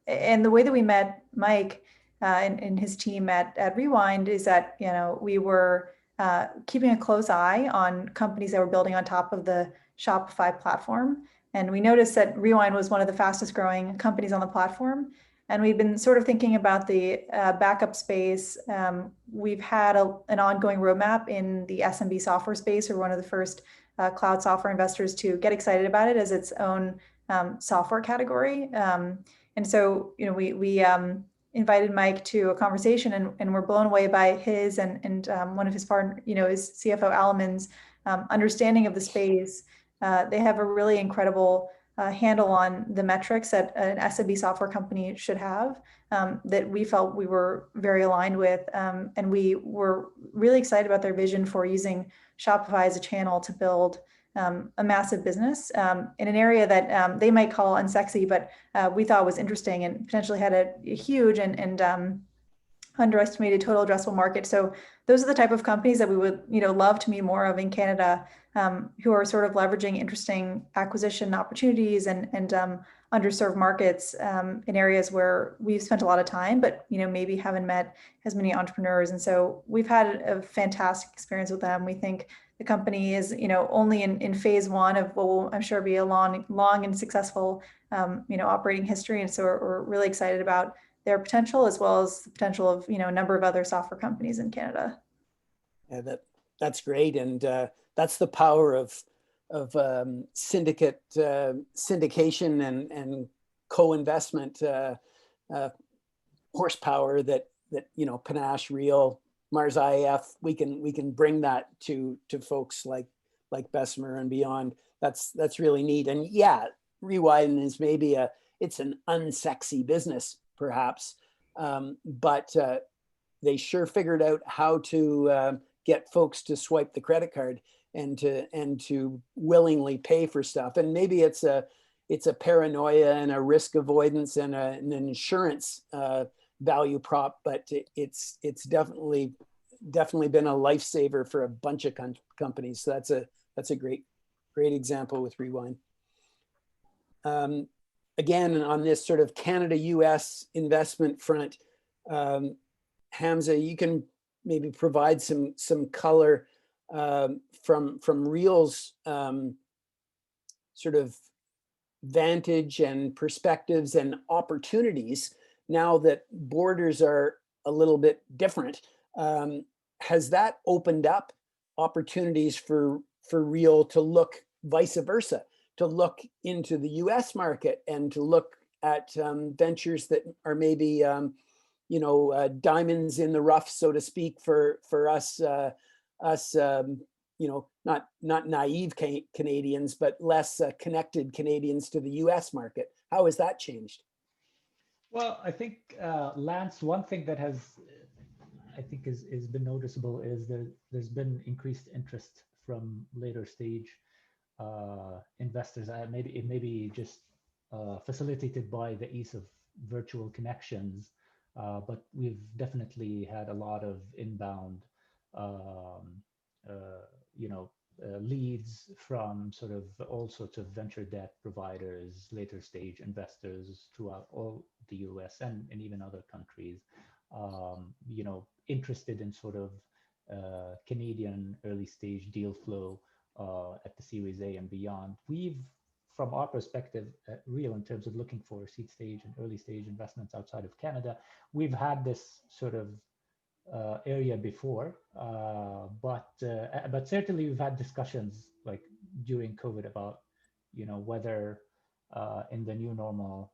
And the way that we met Mike and his team at Rewind is that, we were keeping a close eye on companies that were building on top of the Shopify platform. And we noticed that Rewind was one of the fastest growing companies on the platform. And we've been sort of thinking about the backup space. We've had an ongoing roadmap in the SMB software space. We're one of the first cloud software investors to get excited about it as its own software category. And so, we invited Mike to a conversation, and we're blown away by his and one of his partners, his CFO Alaman's understanding of the space. They have a really incredible handle on the metrics that an SMB software company should have, that we felt we were very aligned with. And we were really excited about their vision for using Shopify as a channel to build a massive business in an area that they might call unsexy, but we thought was interesting and potentially had a huge and underestimated total addressable market. So those are the type of companies that we would, love to meet more of in Canada, who are sort of leveraging interesting acquisition opportunities and underserved markets in areas where we've spent a lot of time, but maybe haven't met as many entrepreneurs. And so we've had a fantastic experience with them. We think the company is, only in phase one of what will, I'm sure, be a long and successful, operating history. And so we're really excited about their potential, as well as the potential of a number of other software companies in Canada. Yeah, that's great, and that's the power of syndication and co-investment horsepower that Panache, Real, Mars IF, we can bring that to folks like Bessemer and beyond. That's really neat. And yeah, Rewind is maybe it's an unsexy business perhaps, but they sure figured out how to get folks to swipe the credit card and to willingly pay for stuff. And maybe it's a paranoia and a risk avoidance and an insurance value prop, but it's definitely been a lifesaver for a bunch of companies. So that's a great example with Rewind. Again, on this sort of Canada-US investment front, Hamza, you can maybe provide some color from Real's sort of vantage and perspectives and opportunities now that borders are a little bit different. Has that opened up opportunities for Real to look vice versa, to look into the US market and to look at ventures that are maybe diamonds in the rough, so to speak, for us not naive Canadians, but less connected Canadians to the US market? How has that changed? Well, I think, Lance, one thing that has, I think is been noticeable is that there's been increased interest from later stage investors. It may be just facilitated by the ease of virtual connections, but we've definitely had a lot of inbound leads from sort of all sorts of venture debt providers, later stage investors throughout all the US and even other countries, interested in sort of Canadian early stage deal flow at the Series A and beyond. We've, from our perspective at Real, in terms of looking for seed stage and early stage investments outside of Canada, we've had this sort of area before, but certainly we've had discussions like during COVID about whether in the new normal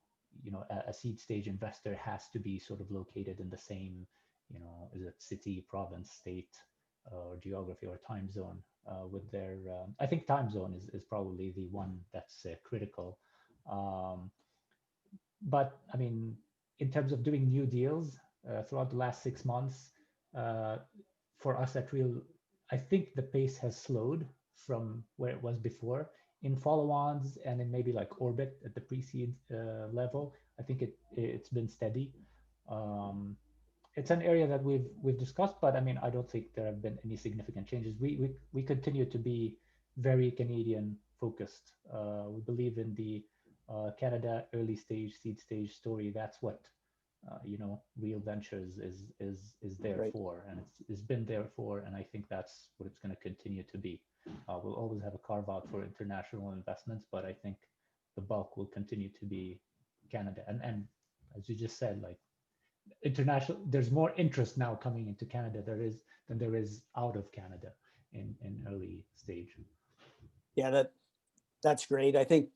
a seed stage investor has to be sort of located in the same is it city, province, state, or geography or time zone with their I think time zone is probably the one that's critical, but I mean in terms of doing new deals throughout the last 6 months, for us at Real, I think the pace has slowed from where it was before. In follow-ons and in maybe like Orbit at the pre-seed level, I think it's been steady. It's an area that we've discussed, but I mean, I don't think there have been any significant changes. We continue to be very Canadian focused. We believe in the Canada early stage, seed stage story. That's what Real Ventures is there Right. for, and it's been there for, and I think that's what it's going to continue to be. We'll always have a carve out for international investments, but I think the bulk will continue to be Canada. And as you just said, like international, there's more interest now coming into Canada than there is out of Canada in early stage. Yeah, that's great. I think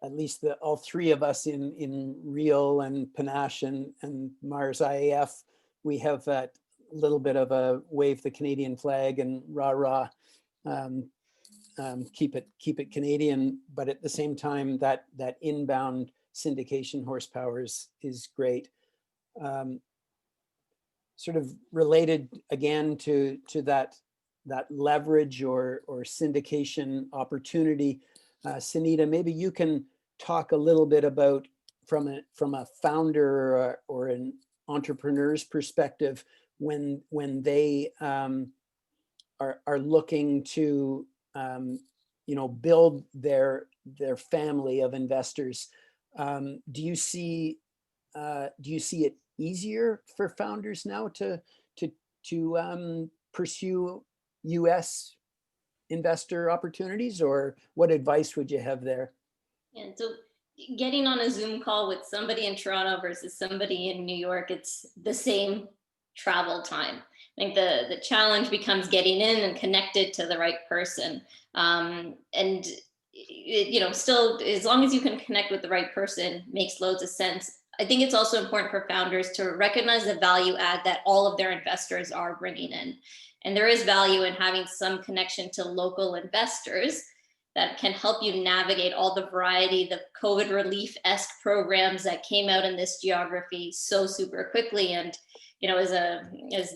at least all three of us in Real and Panache and Mars IAF, we have that little bit of a wave the Canadian flag and rah, keep it Canadian, but at the same time that inbound syndication horsepower is great. Sort of related again to that leverage or syndication opportunity. Sunita, maybe you can talk a little bit about from a founder or an entrepreneur's perspective when they are looking to build their family of investors. Do you see it easier for founders now to pursue US investor opportunities, or what advice would you have there? And so getting on a Zoom call with somebody in Toronto versus somebody in New York, it's the same travel time. I think the challenge becomes getting in and connected to the right person. And still, as long as you can connect with the right person, makes loads of sense. I think it's also important for founders to recognize the value add that all of their investors are bringing in. And there is value in having some connection to local investors that can help you navigate all the variety, the COVID relief-esque programs that came out in this geography so super quickly. And, as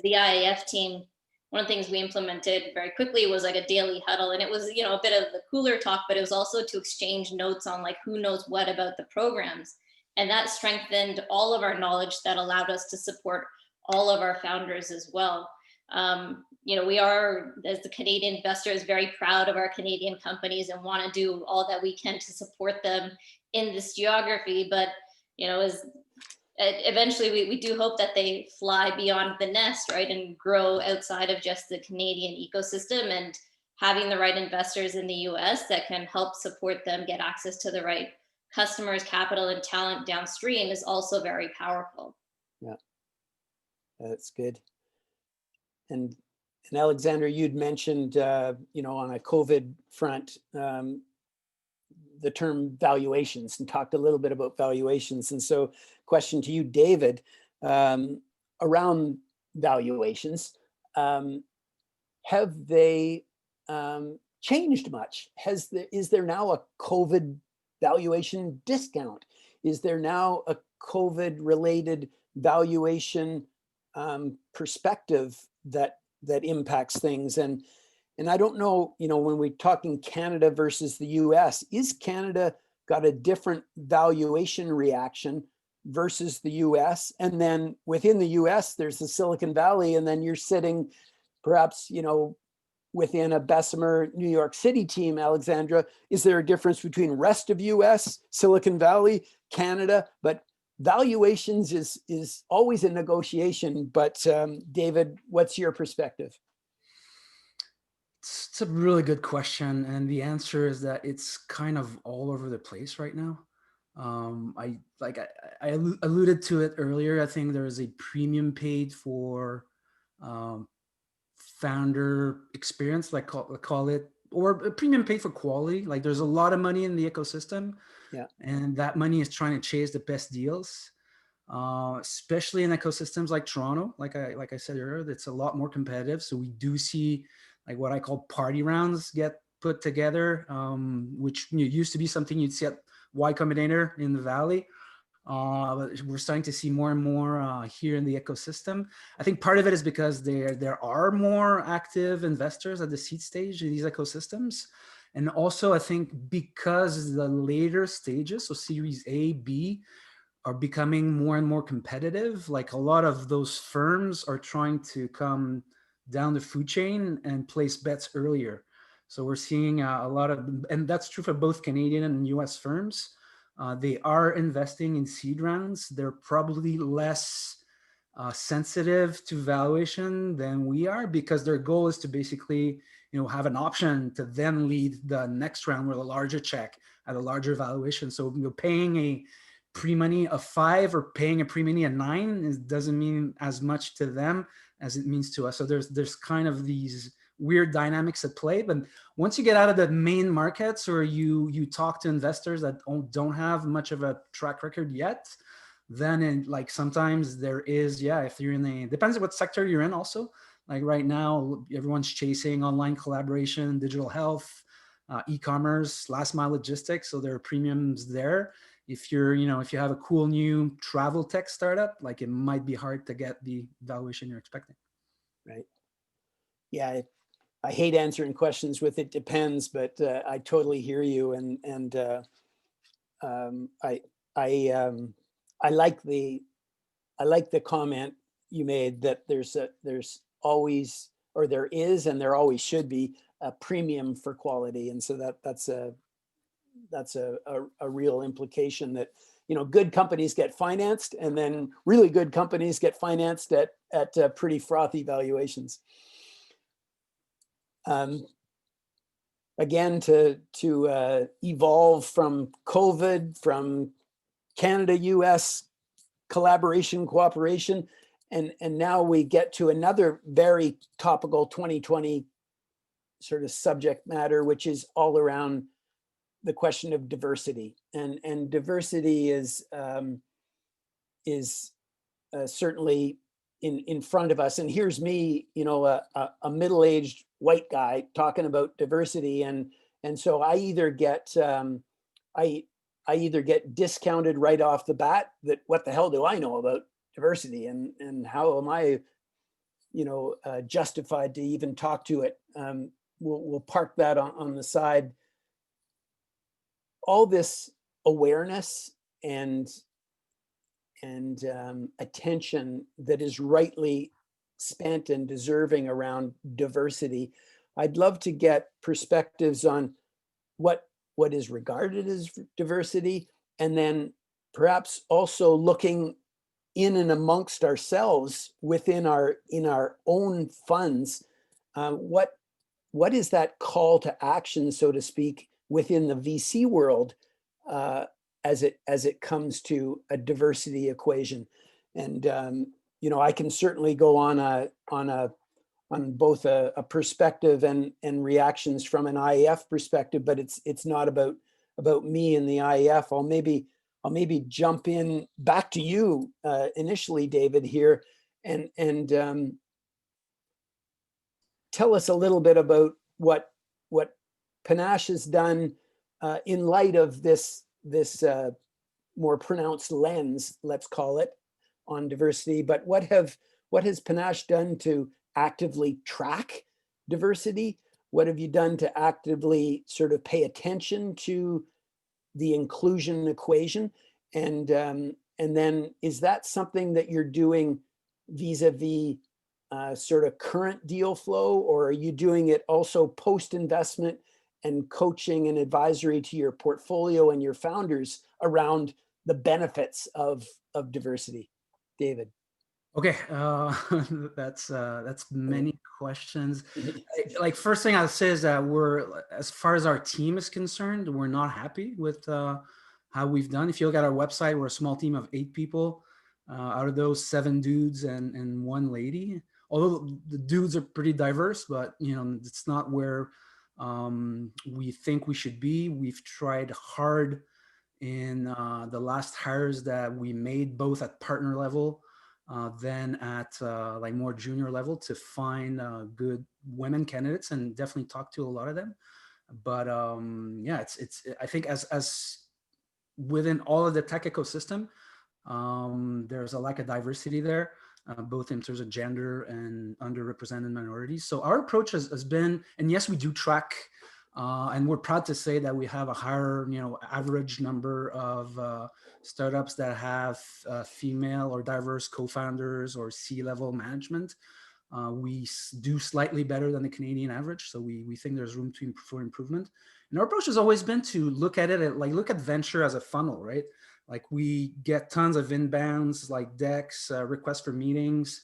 the IAF team, one of the things we implemented very quickly was like a daily huddle. And it was, a bit of the cooler talk, but it was also to exchange notes on like who knows what about the programs. And that strengthened all of our knowledge that allowed us to support all of our founders as well. We are, as the Canadian investors, very proud of our Canadian companies and want to do all that we can to support them in this geography. But, eventually we do hope that they fly beyond the nest, right, and grow outside of just the Canadian ecosystem, and having the right investors in the US that can help support them get access to the right customers, capital, and talent downstream is also very powerful. Yeah, that's good. And Alexandra, you'd mentioned, on a COVID front, the term valuations, and talked a little bit about valuations. And so question to you, David, around valuations, have they changed much? Is there now a COVID valuation discount? Is there now a COVID related valuation perspective that impacts things? And I don't know, when we're talking Canada versus the US, is Canada got a different valuation reaction versus the US? And then within the US, there's the Silicon Valley, and then you're sitting perhaps, within a Bessemer New York City team, Alexandra. Is there a difference between rest of US, Silicon Valley, Canada? But valuations is always a negotiation. But David, what's your perspective? It's a really good question, and the answer is that it's kind of all over the place right now. I alluded to it earlier. I think there is a premium paid for founder experience, call it, or a premium paid for quality. Like there's a lot of money in the ecosystem, yeah, and that money is trying to chase the best deals. Especially in ecosystems like Toronto, like I said earlier, it's a lot more competitive. So we do see like what I call party rounds get put together, which used to be something you'd see at Y Combinator in the Valley. But we're starting to see more and more here in the ecosystem. I think part of it is because there are more active investors at the seed stage in these ecosystems. And also I think because the later stages, so Series A, B, are becoming more and more competitive. Like a lot of those firms are trying to come down the food chain and place bets earlier. So we're seeing a lot of, and that's true for both Canadian and US firms. They are investing in seed rounds. They're probably less sensitive to valuation than we are, because their goal is to basically, have an option to then lead the next round with a larger check at a larger valuation. So paying a pre-money of 5 or paying a pre-money of 9 doesn't mean as much to them as it means to us. So there's kind of these weird dynamics at play. But once you get out of the main markets, or you talk to investors that don't have much of a track record yet, then sometimes there is, if you're depends on what sector you're in also. Like right now, everyone's chasing online collaboration, digital health, e-commerce, last mile logistics. So there are premiums there. If you're, if you have a cool new travel tech startup, it might be hard to get the valuation you're expecting. Right. Yeah. I hate answering questions with "it depends," but I totally hear you. And I like the comment you made that there's always, or there is, and there always should be, a premium for quality. And so that's a real implication that, good companies get financed, and then really good companies get financed at pretty frothy valuations. Again, to evolve from COVID, from Canada, US collaboration, cooperation, and now we get to another very topical 2020 sort of subject matter, which is all around the question of diversity, and diversity is certainly in front of us. And here's me, a middle-aged white guy talking about diversity, and so I either get I either get discounted right off the bat, that what the hell do I know about diversity, and how am I, justified to even talk to it. We'll park that on the side. All this awareness and attention that is rightly spent and deserving around diversity, I'd love to get perspectives on what is regarded as diversity, and then perhaps also looking in and amongst ourselves within our own funds. What is that call to action, so to speak, within the VC world as it comes to a diversity equation? And I can certainly go on both a perspective and reactions from an IEF perspective, but it's not about me and the IEF. I'll maybe jump in back to you initially, David, here, and tell us a little bit about what Panache has done in light of this more pronounced lens, let's call it, on diversity. But what has Panache done to actively track diversity? What have you done to actively sort of pay attention to the inclusion equation? And then is that something that you're doing vis-a-vis sort of current deal flow, or are you doing it also post-investment and coaching and advisory to your portfolio and your founders around the benefits of diversity? David. Okay, that's many questions. Like, first thing I'll say is that as far as our team is concerned, we're not happy with how we've done. If you look at our website, we're a small team of 8 people. Out of those, 7 dudes and 1 lady. Although the dudes are pretty diverse, but it's not where we think we should be. We've tried hard in the last hires that we made, both at partner level, then at like more junior level, to find good women candidates, and definitely talk to a lot of them. But yeah, I think as within all of the tech ecosystem, there's a lack of diversity there, both in terms of gender and underrepresented minorities. So our approach has been, and yes, we do track, and we're proud to say that we have a higher, average number of startups that have female or diverse co-founders or C-level management. We do slightly better than the Canadian average, so we think there's room for improvement. And our approach has always been to look at it look at venture as a funnel, right? Like, we get tons of inbounds, like decks, requests for meetings,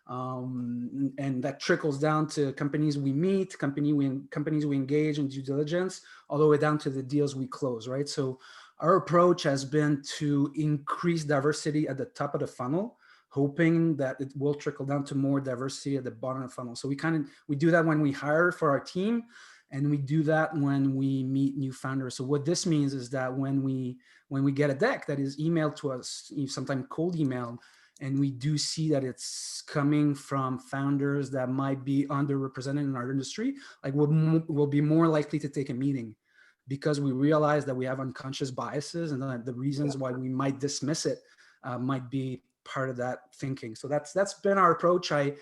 and that trickles down to companies we meet, companies we engage in due diligence, all the way down to the deals we close, right? So our approach has been to increase diversity at the top of the funnel, hoping that it will trickle down to more diversity at the bottom of the funnel. So we do that when we hire for our team, and we do that when we meet new founders. So what this means is that when we get a deck that is emailed to us, sometimes cold email, and we do see that it's coming from founders that might be underrepresented in our industry, like, we'll be more likely to take a meeting, because we realize that we have unconscious biases, and that the reasons why we might dismiss it might be part of that thinking. So that's been our approach. I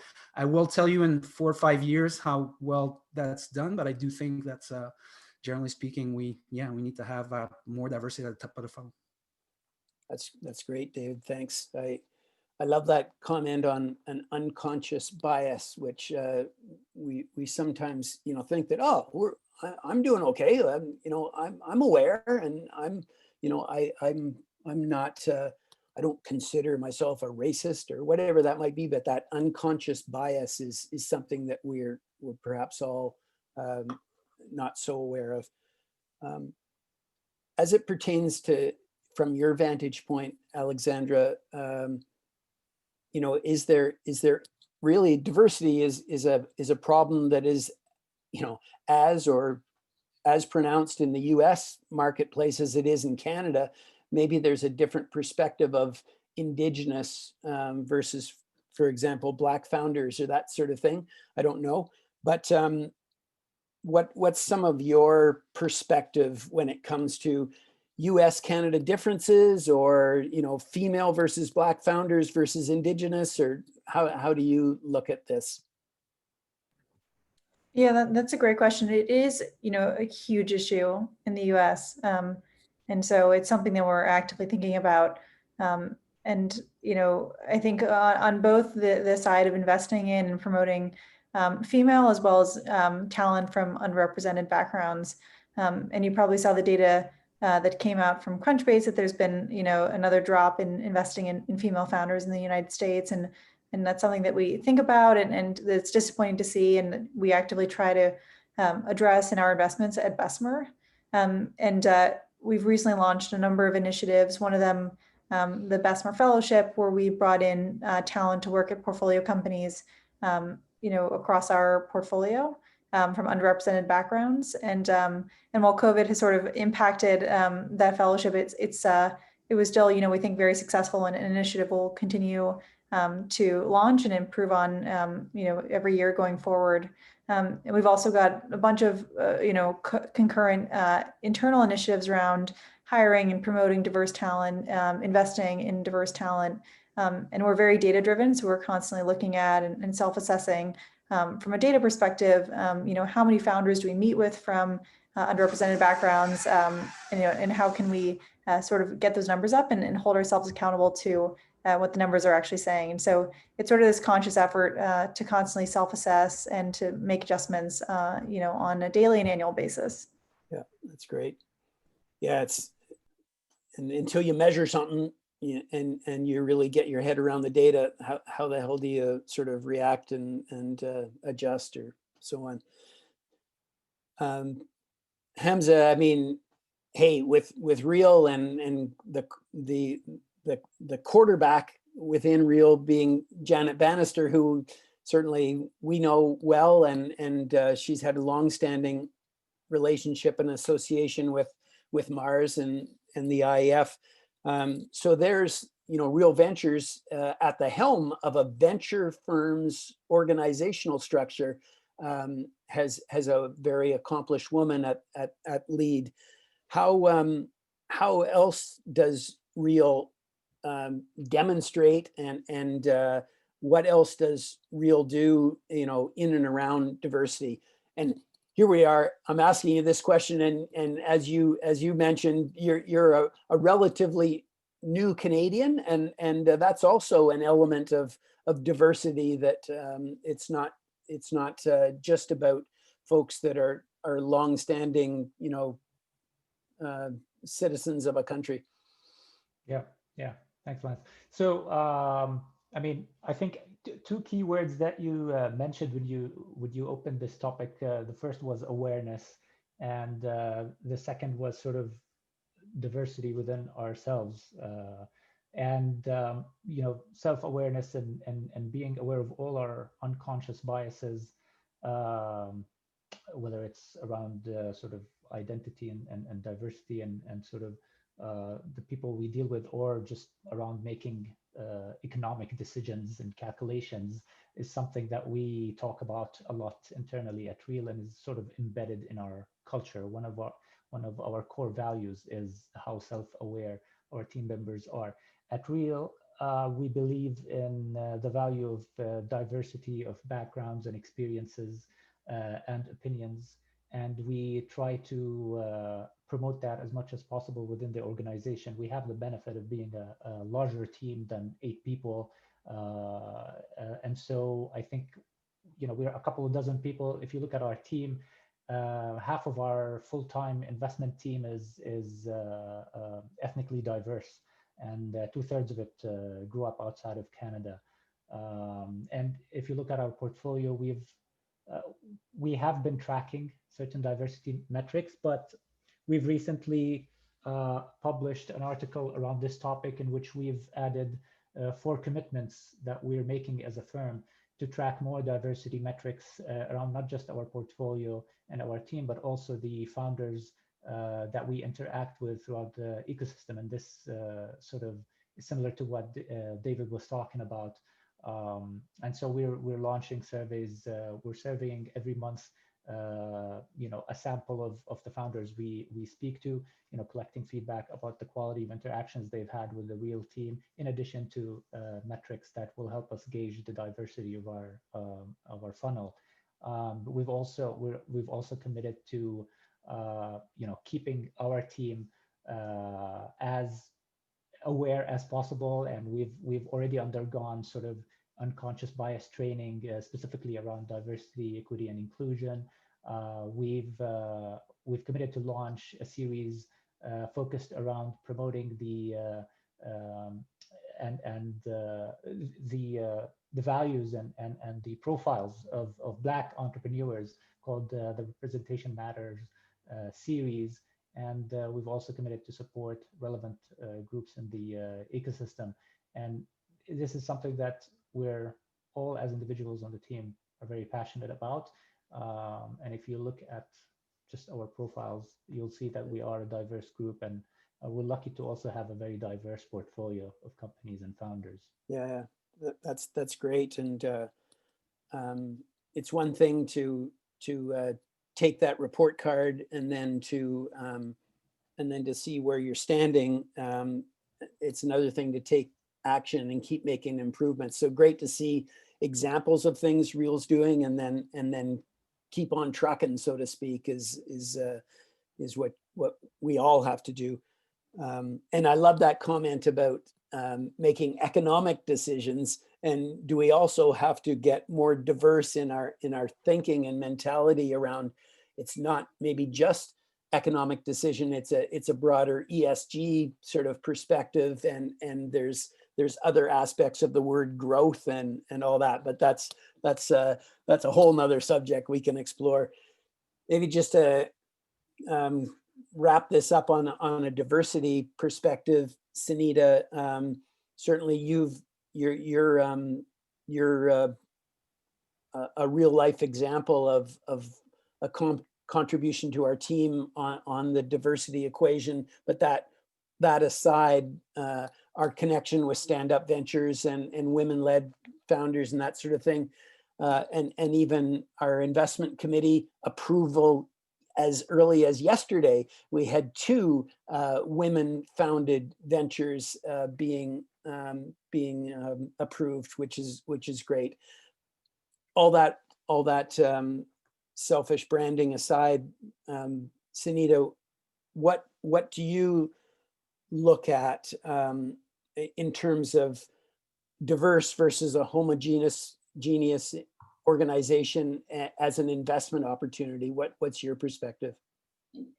will tell you in 4 or 5 years how well that's done, but I do think that's generally speaking, we need to have more diversity at the top of the funnel. That's great, David. Thanks. I love that comment on an unconscious bias, which we sometimes think that, I'm doing okay. I'm aware, and I'm not. I don't consider myself a racist or whatever that might be, but that unconscious bias is something that we're perhaps all not so aware of. As it pertains to, from your vantage point, Alexandra, is there really diversity is a problem that is, as or as pronounced in the US marketplace as it is in Canada. Maybe there's a different perspective of Indigenous versus, for example, Black founders or that sort of thing. I don't know. But what's some of your perspective when it comes to US Canada differences, or female versus Black founders versus Indigenous, or how do you look at this? Yeah, that's a great question. It is, a huge issue in the US. And so it's something that we're actively thinking about. And, I think on both the side of investing in and promoting female as well as talent from underrepresented backgrounds. And you probably saw the data that came out from Crunchbase that there's been, another drop in investing in female founders in the United States. And that's something that we think about, and it's disappointing to see, and we actively try to address in our investments at Bessemer. And we've recently launched a number of initiatives. One of them, the Bessemer Fellowship, where we brought in talent to work at portfolio companies, across our portfolio from underrepresented backgrounds. And while COVID has sort of impacted that fellowship, it was still, we think, very successful, and an initiative will continue to launch and improve on, every year going forward. And we've also got a bunch of, concurrent internal initiatives around hiring and promoting diverse talent, investing in diverse talent. And we're very data driven, so we're constantly looking at and self-assessing from a data perspective, how many founders do we meet with from underrepresented backgrounds, and how can we sort of get those numbers up and hold ourselves accountable to what the numbers are actually saying. And so it's sort of this conscious effort to constantly self-assess and to make adjustments, on a daily and annual basis. Yeah, that's great. Yeah, and until you measure something and you really get your head around the data, how the hell do you sort of react and adjust or so on? Hamza, I mean, hey, with Real and the quarterback within Real being Janet Bannister, who certainly we know well, and she's had a longstanding relationship and association with Mars and the IEF. So there's Real Ventures at the helm of a venture firm's organizational structure, has a very accomplished woman at lead. How else does Real demonstrate, and what else does Real do, in and around diversity? And here we are. I'm asking you this question, and as you mentioned, you're a relatively new Canadian, and that's also an element of diversity, that it's not just about folks that are longstanding, citizens of a country. Yeah. Thanks, Lance. So, I mean, I think two key words that you mentioned when you opened this topic. The first was awareness, and the second was sort of diversity within ourselves, and self-awareness and being aware of all our unconscious biases, whether it's around sort of identity and diversity and sort of the people we deal with, or just around making economic decisions and calculations, is something that we talk about a lot internally at Real, and is sort of embedded in our culture. One of our core values is how self-aware our team members are. At Real, we believe in the value of diversity of backgrounds and experiences and opinions, and we try to promote that as much as possible within the organization. We have the benefit of being a larger team than 8 people, and so I think we're a couple of dozen people. If you look at our team, half of our full-time investment team is ethnically diverse, and 2/3 of it grew up outside of Canada. And if you look at our portfolio, we have been tracking certain diversity metrics, but we've recently published an article around this topic in which we've added 4 commitments that we're making as a firm. to track more diversity metrics around not just our portfolio and our team, but also the founders that we interact with throughout the ecosystem. And this sort of is similar to what David was talking about. And so we're launching surveys. We're surveying every month, a sample of the founders we speak to, collecting feedback about the quality of interactions they've had with the real team, in addition to metrics that will help us gauge the diversity of our funnel. We've also committed to keeping our team as aware as possible, and we've already undergone sort of unconscious bias training specifically around diversity, equity, and inclusion. We've committed to launch a series focused around promoting the values and the profiles of Black entrepreneurs, called the Representation Matters series. And we've also committed to support relevant groups in the ecosystem. And this is something that we're all, as individuals on the team, are very passionate about. And if you look at just our profiles, you'll see that we are a diverse group, and we're lucky to also have a very diverse portfolio of companies and founders. Yeah, that's great. And it's one thing to take that report card and then to see where you're standing. It's another thing to take action and keep making improvements. So great to see examples of things Real's doing, and then keep on trucking, so to speak, is what we all have to do. And I love that comment about making economic decisions. And do we also have to get more diverse in our thinking and mentality around, it's not maybe just economic decision, it's a broader ESG sort of perspective, and there's other aspects of the word growth and all that, but that's a whole nother subject we can explore. Maybe just to wrap this up on a diversity perspective, Sunita, certainly you're a real life example of a contribution to our team on the diversity equation. But that aside, our connection with Stand Up Ventures and women-led founders and that sort of thing, and even our investment committee approval as early as yesterday, we had 2 women-founded ventures being approved, which is great. All that selfish branding aside, Sunita, what do you look at in terms of diverse versus a homogeneous organization as an investment opportunity? What's your perspective?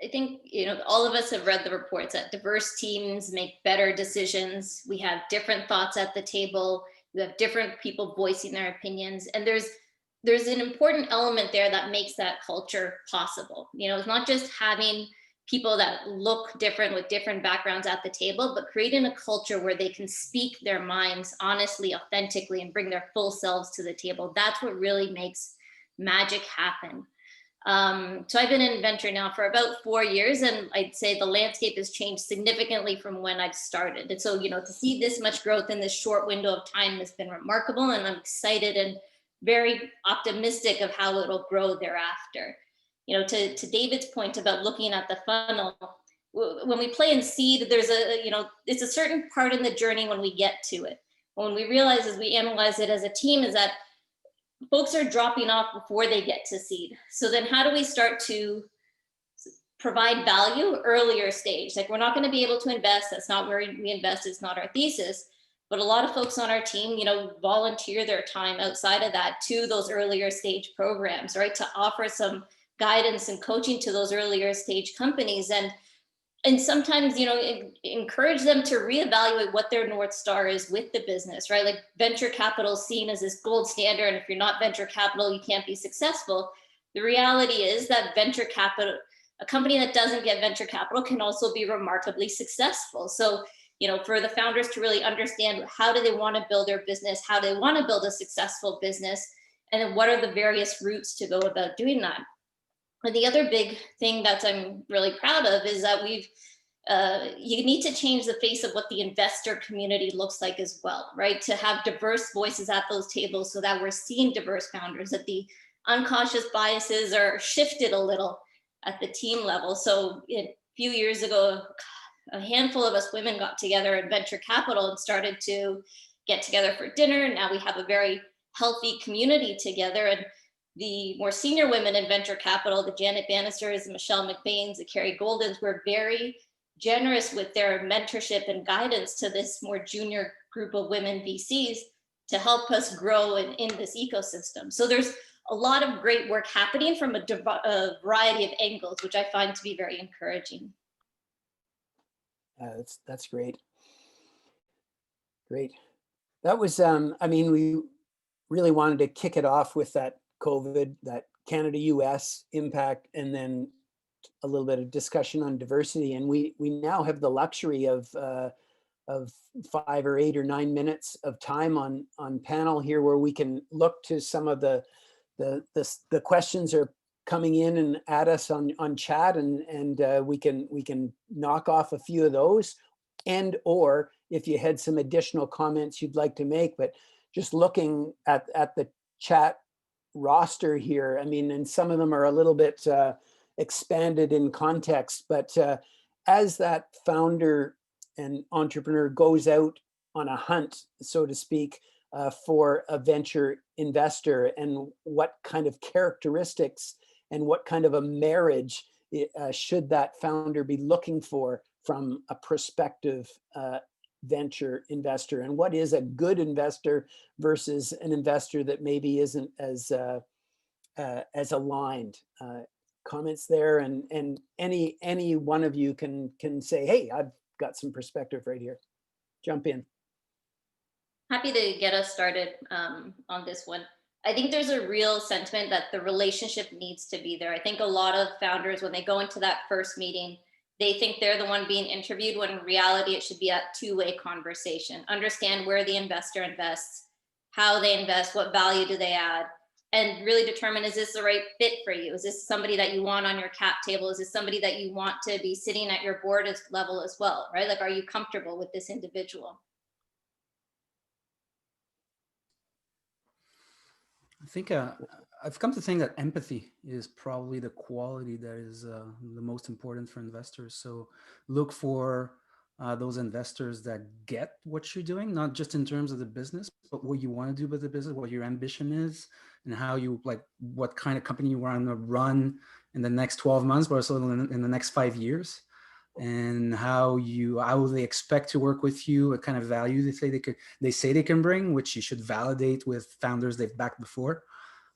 I think, all of us have read the reports that diverse teams make better decisions. We have different thoughts at the table. We have different people voicing their opinions. And there's an important element there that makes that culture possible. It's not just having people that look different with different backgrounds at the table, but creating a culture where they can speak their minds honestly, authentically, and bring their full selves to the table. That's what really makes magic happen. So I've been in venture now for about 4 years, and I'd say the landscape has changed significantly from when I've started. And so, to see this much growth in this short window of time has been remarkable, and I'm excited and very optimistic of how it'll grow thereafter. To David's point about looking at the funnel, when we play in seed, there's it's a certain part in the journey when we get to it. When we realize, as we analyze it as a team, is that folks are dropping off before they get to seed. So then how do we start to provide value earlier stage? Like, we're not going to be able to invest. That's not where we invest. It's not our thesis. But a lot of folks on our team, volunteer their time outside of that to those earlier stage programs, right? To offer some guidance and coaching to those earlier stage companies, and sometimes, encourage them to reevaluate what their North Star is with the business, right? Like, venture capital is seen as this gold standard, and if you're not venture capital, you can't be successful. The reality is that venture capital, a company that doesn't get venture capital, can also be remarkably successful. So for the founders to really understand how do they want to build their business, how do they want to build a successful business, and then what are the various routes to go about doing that. And the other big thing that I'm really proud of is that you need to change the face of what the investor community looks like as well, right? To have diverse voices at those tables so that we're seeing diverse founders, that the unconscious biases are shifted a little at the team level. So a few years ago, a handful of us women got together at venture capital and started to get together for dinner. Now we have a very healthy community together. And the more senior women in venture capital, the Janet Bannisters, the Michelle McBains, the Carrie Goldens, were very generous with their mentorship and guidance to this more junior group of women VCs to help us grow in this ecosystem. So there's a lot of great work happening from a variety of angles, which I find to be very encouraging. That's great. Great. That was, I mean, we really wanted to kick it off with that COVID, that Canada-US impact, and then a little bit of discussion on diversity. And we now have the luxury of 5 or 8 or 9 minutes of time on panel here, where we can look to some of the questions are coming in and at us on chat, and we can knock off a few of those, and or if you had some additional comments you'd like to make. But just looking at the chat roster here, I mean, and some of them are a little bit expanded in context, but as that founder and entrepreneur goes out on a hunt, so to speak, for a venture investor, and what kind of characteristics and what kind of a marriage should that founder be looking for from a prospective venture investor, and what is a good investor versus an investor that maybe isn't as aligned. Comments there, and any one of you can say, hey, I've got some perspective right here. Jump in. Happy to get us started on this one. I think there's a real sentiment that the relationship needs to be there. I think a lot of founders, when they go into that first meeting, they think they're the one being interviewed, when in reality it should be a two-way conversation. Understand where the investor invests, how they invest, what value do they add, and really determine, is this the right fit for you? Is this somebody that you want on your cap table? Is this somebody that you want to be sitting at your board level as well, right? Like, are you comfortable with this individual? I think I've come to think that empathy is probably the quality that is the most important for investors. So look for those investors that get what you're doing, not just in terms of the business, but what you want to do with the business, what your ambition is, and how you, like, what kind of company you want to run in the next 12 months, but also in the next 5 years, and how they expect to work with you, what kind of value they say they can bring, which you should validate with founders they've backed before.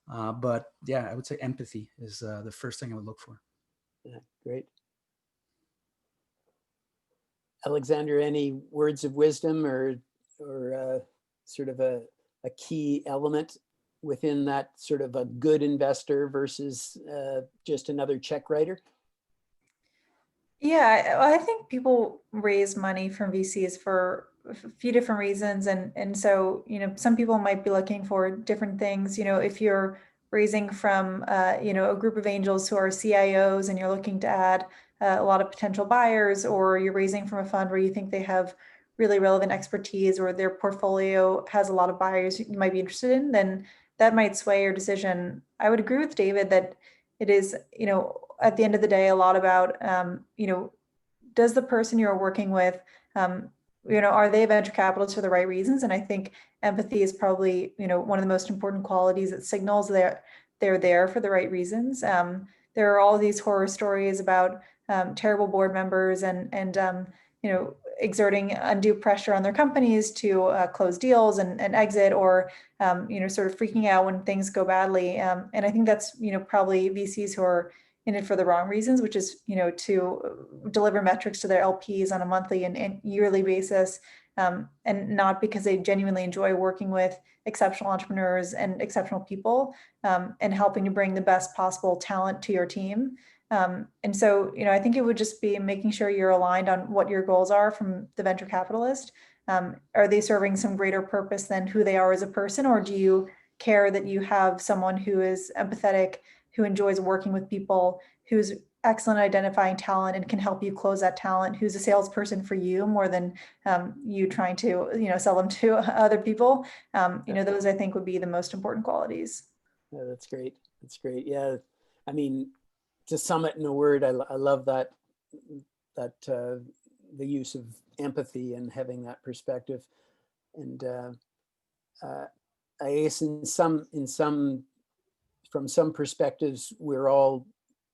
But yeah, I would say empathy is the first thing I would look for. Yeah, great. Alexander, any words of wisdom or sort of a key element within that sort of a good investor versus just another check writer? Yeah, I think people raise money from VCs for a few different reasons. And so, some people might be looking for different things. If you're raising from, a group of angels who are CIOs and you're looking to add a lot of potential buyers, or you're raising from a fund where you think they have really relevant expertise, or their portfolio has a lot of buyers you might be interested in, then that might sway your decision. I would agree with David that it is, at the end of the day, a lot about, does the person you're working with, are they venture capitalists for the right reasons? And I think empathy is probably, one of the most important qualities that signals they're there for the right reasons. There are all these horror stories about terrible board members and exerting undue pressure on their companies to close deals and exit, or sort of freaking out when things go badly. And I think that's probably VCs who are in it for the wrong reasons, which is to deliver metrics to their LPs on a monthly and yearly basis, and not because they genuinely enjoy working with exceptional entrepreneurs and exceptional people, and helping to bring the best possible talent to your team. And so, I think it would just be making sure you're aligned on what your goals are from the venture capitalist. Are they serving some greater purpose than who they are as a person, or do you care that you have someone who is empathetic, who enjoys working with people, who's excellent at identifying talent and can help you close that talent, who's a salesperson for you more than you trying to, sell them to other people? Those I think would be the most important qualities. Yeah, that's great. That's great. Yeah. I mean, to sum it in a word, I love that the use of empathy and having that perspective. And I guess from some perspectives, we're all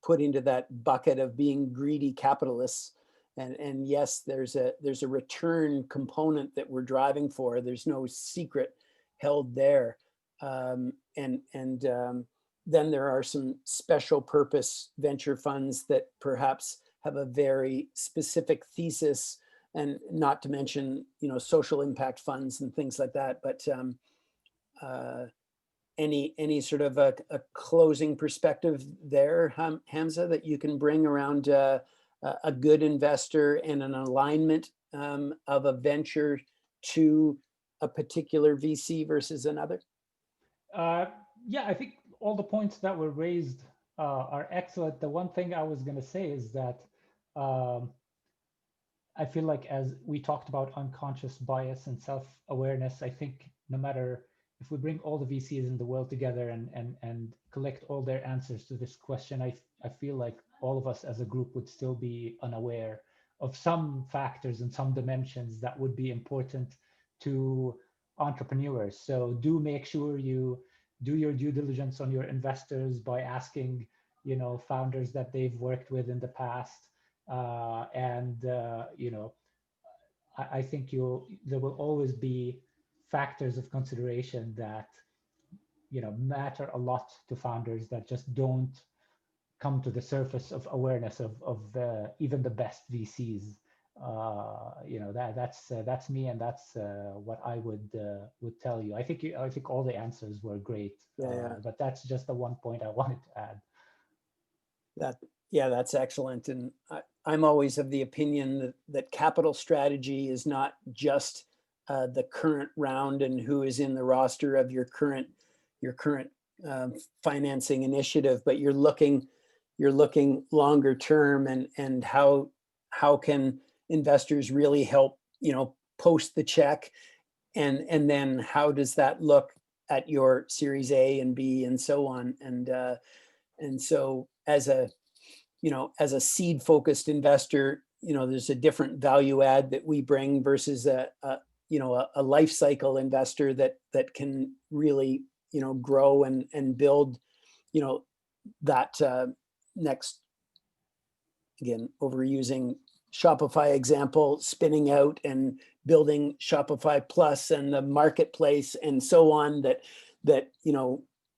put into that bucket of being greedy capitalists. And yes, there's a return component that we're driving for. There's no secret held there. Then there are some special purpose venture funds that perhaps have a very specific thesis, and not to mention, social impact funds and things like that. But any sort of a closing perspective there, Hamza, that you can bring around a good investor and an alignment of a venture to a particular VC versus another? Yeah, I think all the points that were raised are excellent. The one thing I was going to say is that I feel like, as we talked about unconscious bias and self-awareness, I think no matter if we bring all the VCs in the world together and collect all their answers to this question, I feel like all of us as a group would still be unaware of some factors and some dimensions that would be important to entrepreneurs. So do make sure you do your due diligence on your investors by asking, founders that they've worked with in the past. I think there will always be factors of consideration that matter a lot to founders that just don't come to the surface of awareness of even the best VCs. That's me, and that's what I would tell you. I think all the answers were great. But that's just the one point I wanted to add. That's excellent. And I'm always of the opinion that capital strategy is not just the current round and who is in the roster of your current financing initiative, but you're looking longer term, and how can investors really help post the check, and then how does that look at your Series A and B and so on. And so as a seed focused investor, there's a different value add that we bring versus a life cycle investor that can really grow and build that next, again, overusing Shopify example, spinning out and building Shopify Plus and the marketplace and so on, that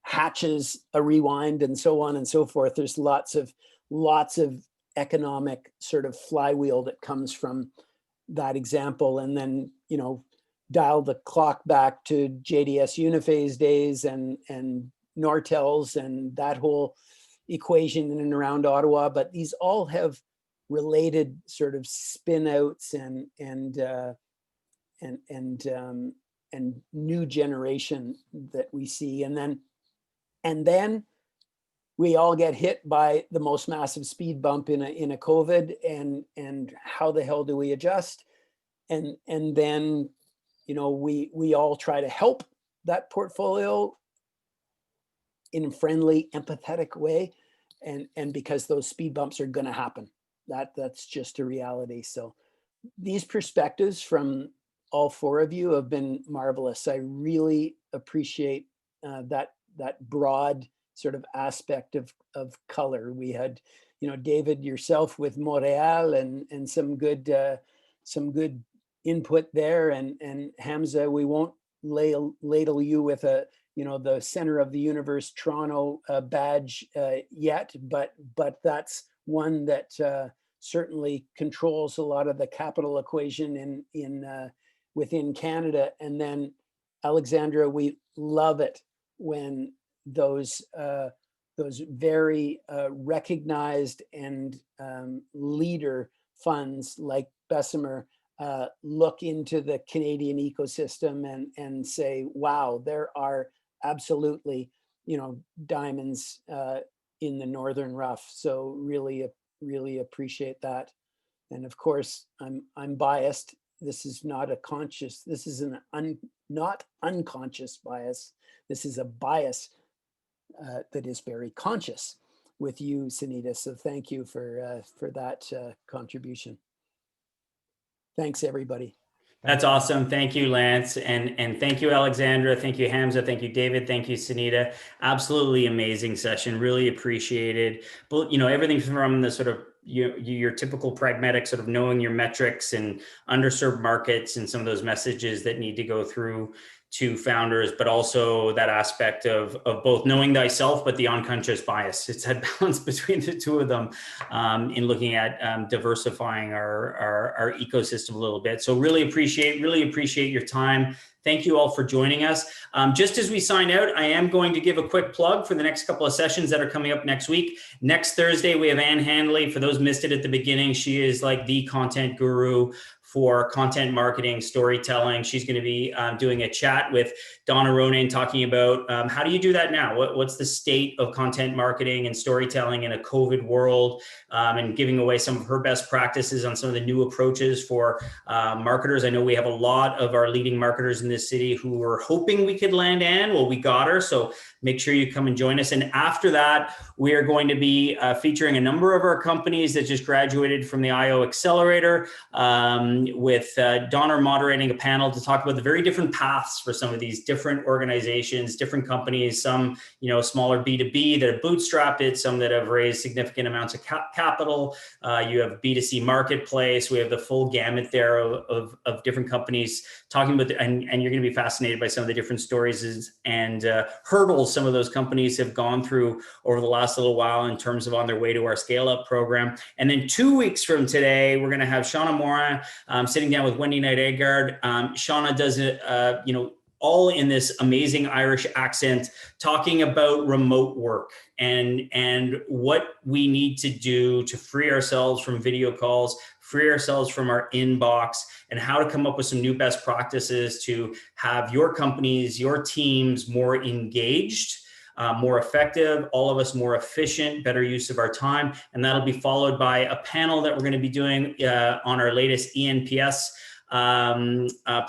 hatches a rewind and so on and so forth. There's lots of economic sort of flywheel that comes from that example. And then dial the clock back to JDS Uniphase days and Nortels and that whole equation in and around Ottawa. But these all have related sort of spin outs and new generation that we see. And then we all get hit by the most massive speed bump in a COVID, and how the hell do we adjust? And then we all try to help that portfolio in a friendly, empathetic way, and because those speed bumps are going to happen. That's just a reality. So these perspectives from all four of you have been marvelous. I really appreciate that broad sort of aspect of color. We had, David, yourself with Montreal and some good input there, and Hamza, we won't ladle you with the center of the universe Toronto badge yet, but that's one that certainly controls a lot of the capital equation in within Canada. And then Alexandra, we love it when those those very recognized and leader funds like Bessemer look into the Canadian ecosystem and say, wow, there are absolutely, diamonds in the northern rough. So really appreciate that. And of course, I'm biased. This is not a conscious, this is not unconscious bias. This is a bias that is very conscious with you, Sunita. So thank you for that contribution. Thanks, everybody. That's awesome. Thank you, Lance. And thank you, Alexandra. Thank you, Hamza. Thank you, David. Thank you, Sunita. Absolutely amazing session. Really appreciated. But, everything from the sort of your typical pragmatic sort of knowing your metrics and underserved markets and some of those messages that need to go through to founders, but also that aspect of both knowing thyself, but the unconscious bias. It's that balance between the two of them in looking at diversifying our ecosystem a little bit. So really appreciate your time. Thank you all for joining us. Just as we sign out, I am going to give a quick plug for the next couple of sessions that are coming up next week. Next Thursday, we have Ann Handley. For those missed it at the beginning, she is like the content guru for content marketing, storytelling. She's going to be doing a chat with Donna Ronan talking about how do you do that now? What's the state of content marketing and storytelling in a COVID world, and giving away some of her best practices on some of the new approaches for marketers. I know we have a lot of our leading marketers in this city who were hoping we could land Ann. Well, we got her. So make sure you come and join us. And after that, we are going to be featuring a number of our companies that just graduated from the IO Accelerator, with Donner moderating a panel to talk about the very different paths for some of these different organizations, different companies, some, smaller B2B that have bootstrapped it, some that have raised significant amounts of capital. You have B2C marketplace. We have the full gamut there of different companies talking about, and you're going to be fascinated by some of the different stories and hurdles some of those companies have gone through over the last little while in terms of on their way to our scale up program. And then 2 weeks from today, we're going to have Shauna Mora sitting down with Wendy Knight-Agard. Shauna does it, all in this amazing Irish accent, talking about remote work and what we need to do to free ourselves from video calls, free ourselves from our inbox, and how to come up with some new best practices to have your companies, your teams more engaged, more effective, all of us more efficient, better use of our time. And that'll be followed by a panel that we're going to be doing on our latest ENPS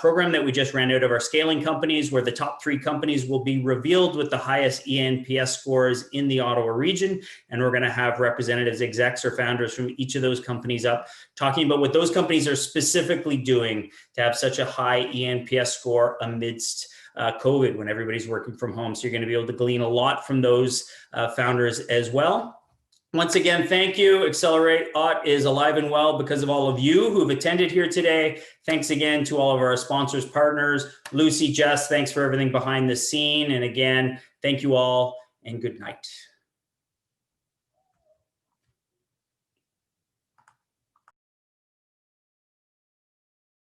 program that we just ran out of our scaling companies, where the top 3 companies will be revealed with the highest ENPS scores in the Ottawa region. And we're going to have representatives, execs, or founders from each of those companies up talking about what those companies are specifically doing to have such a high ENPS score amidst COVID when everybody's working from home. So you're going to be able to glean a lot from those founders as well. Once again, thank you. AccelerateOTT is alive and well because of all of you who've attended here today. Thanks again to all of our sponsors, partners. Lucy, Jess, thanks for everything behind the scene. And again, thank you all and good night.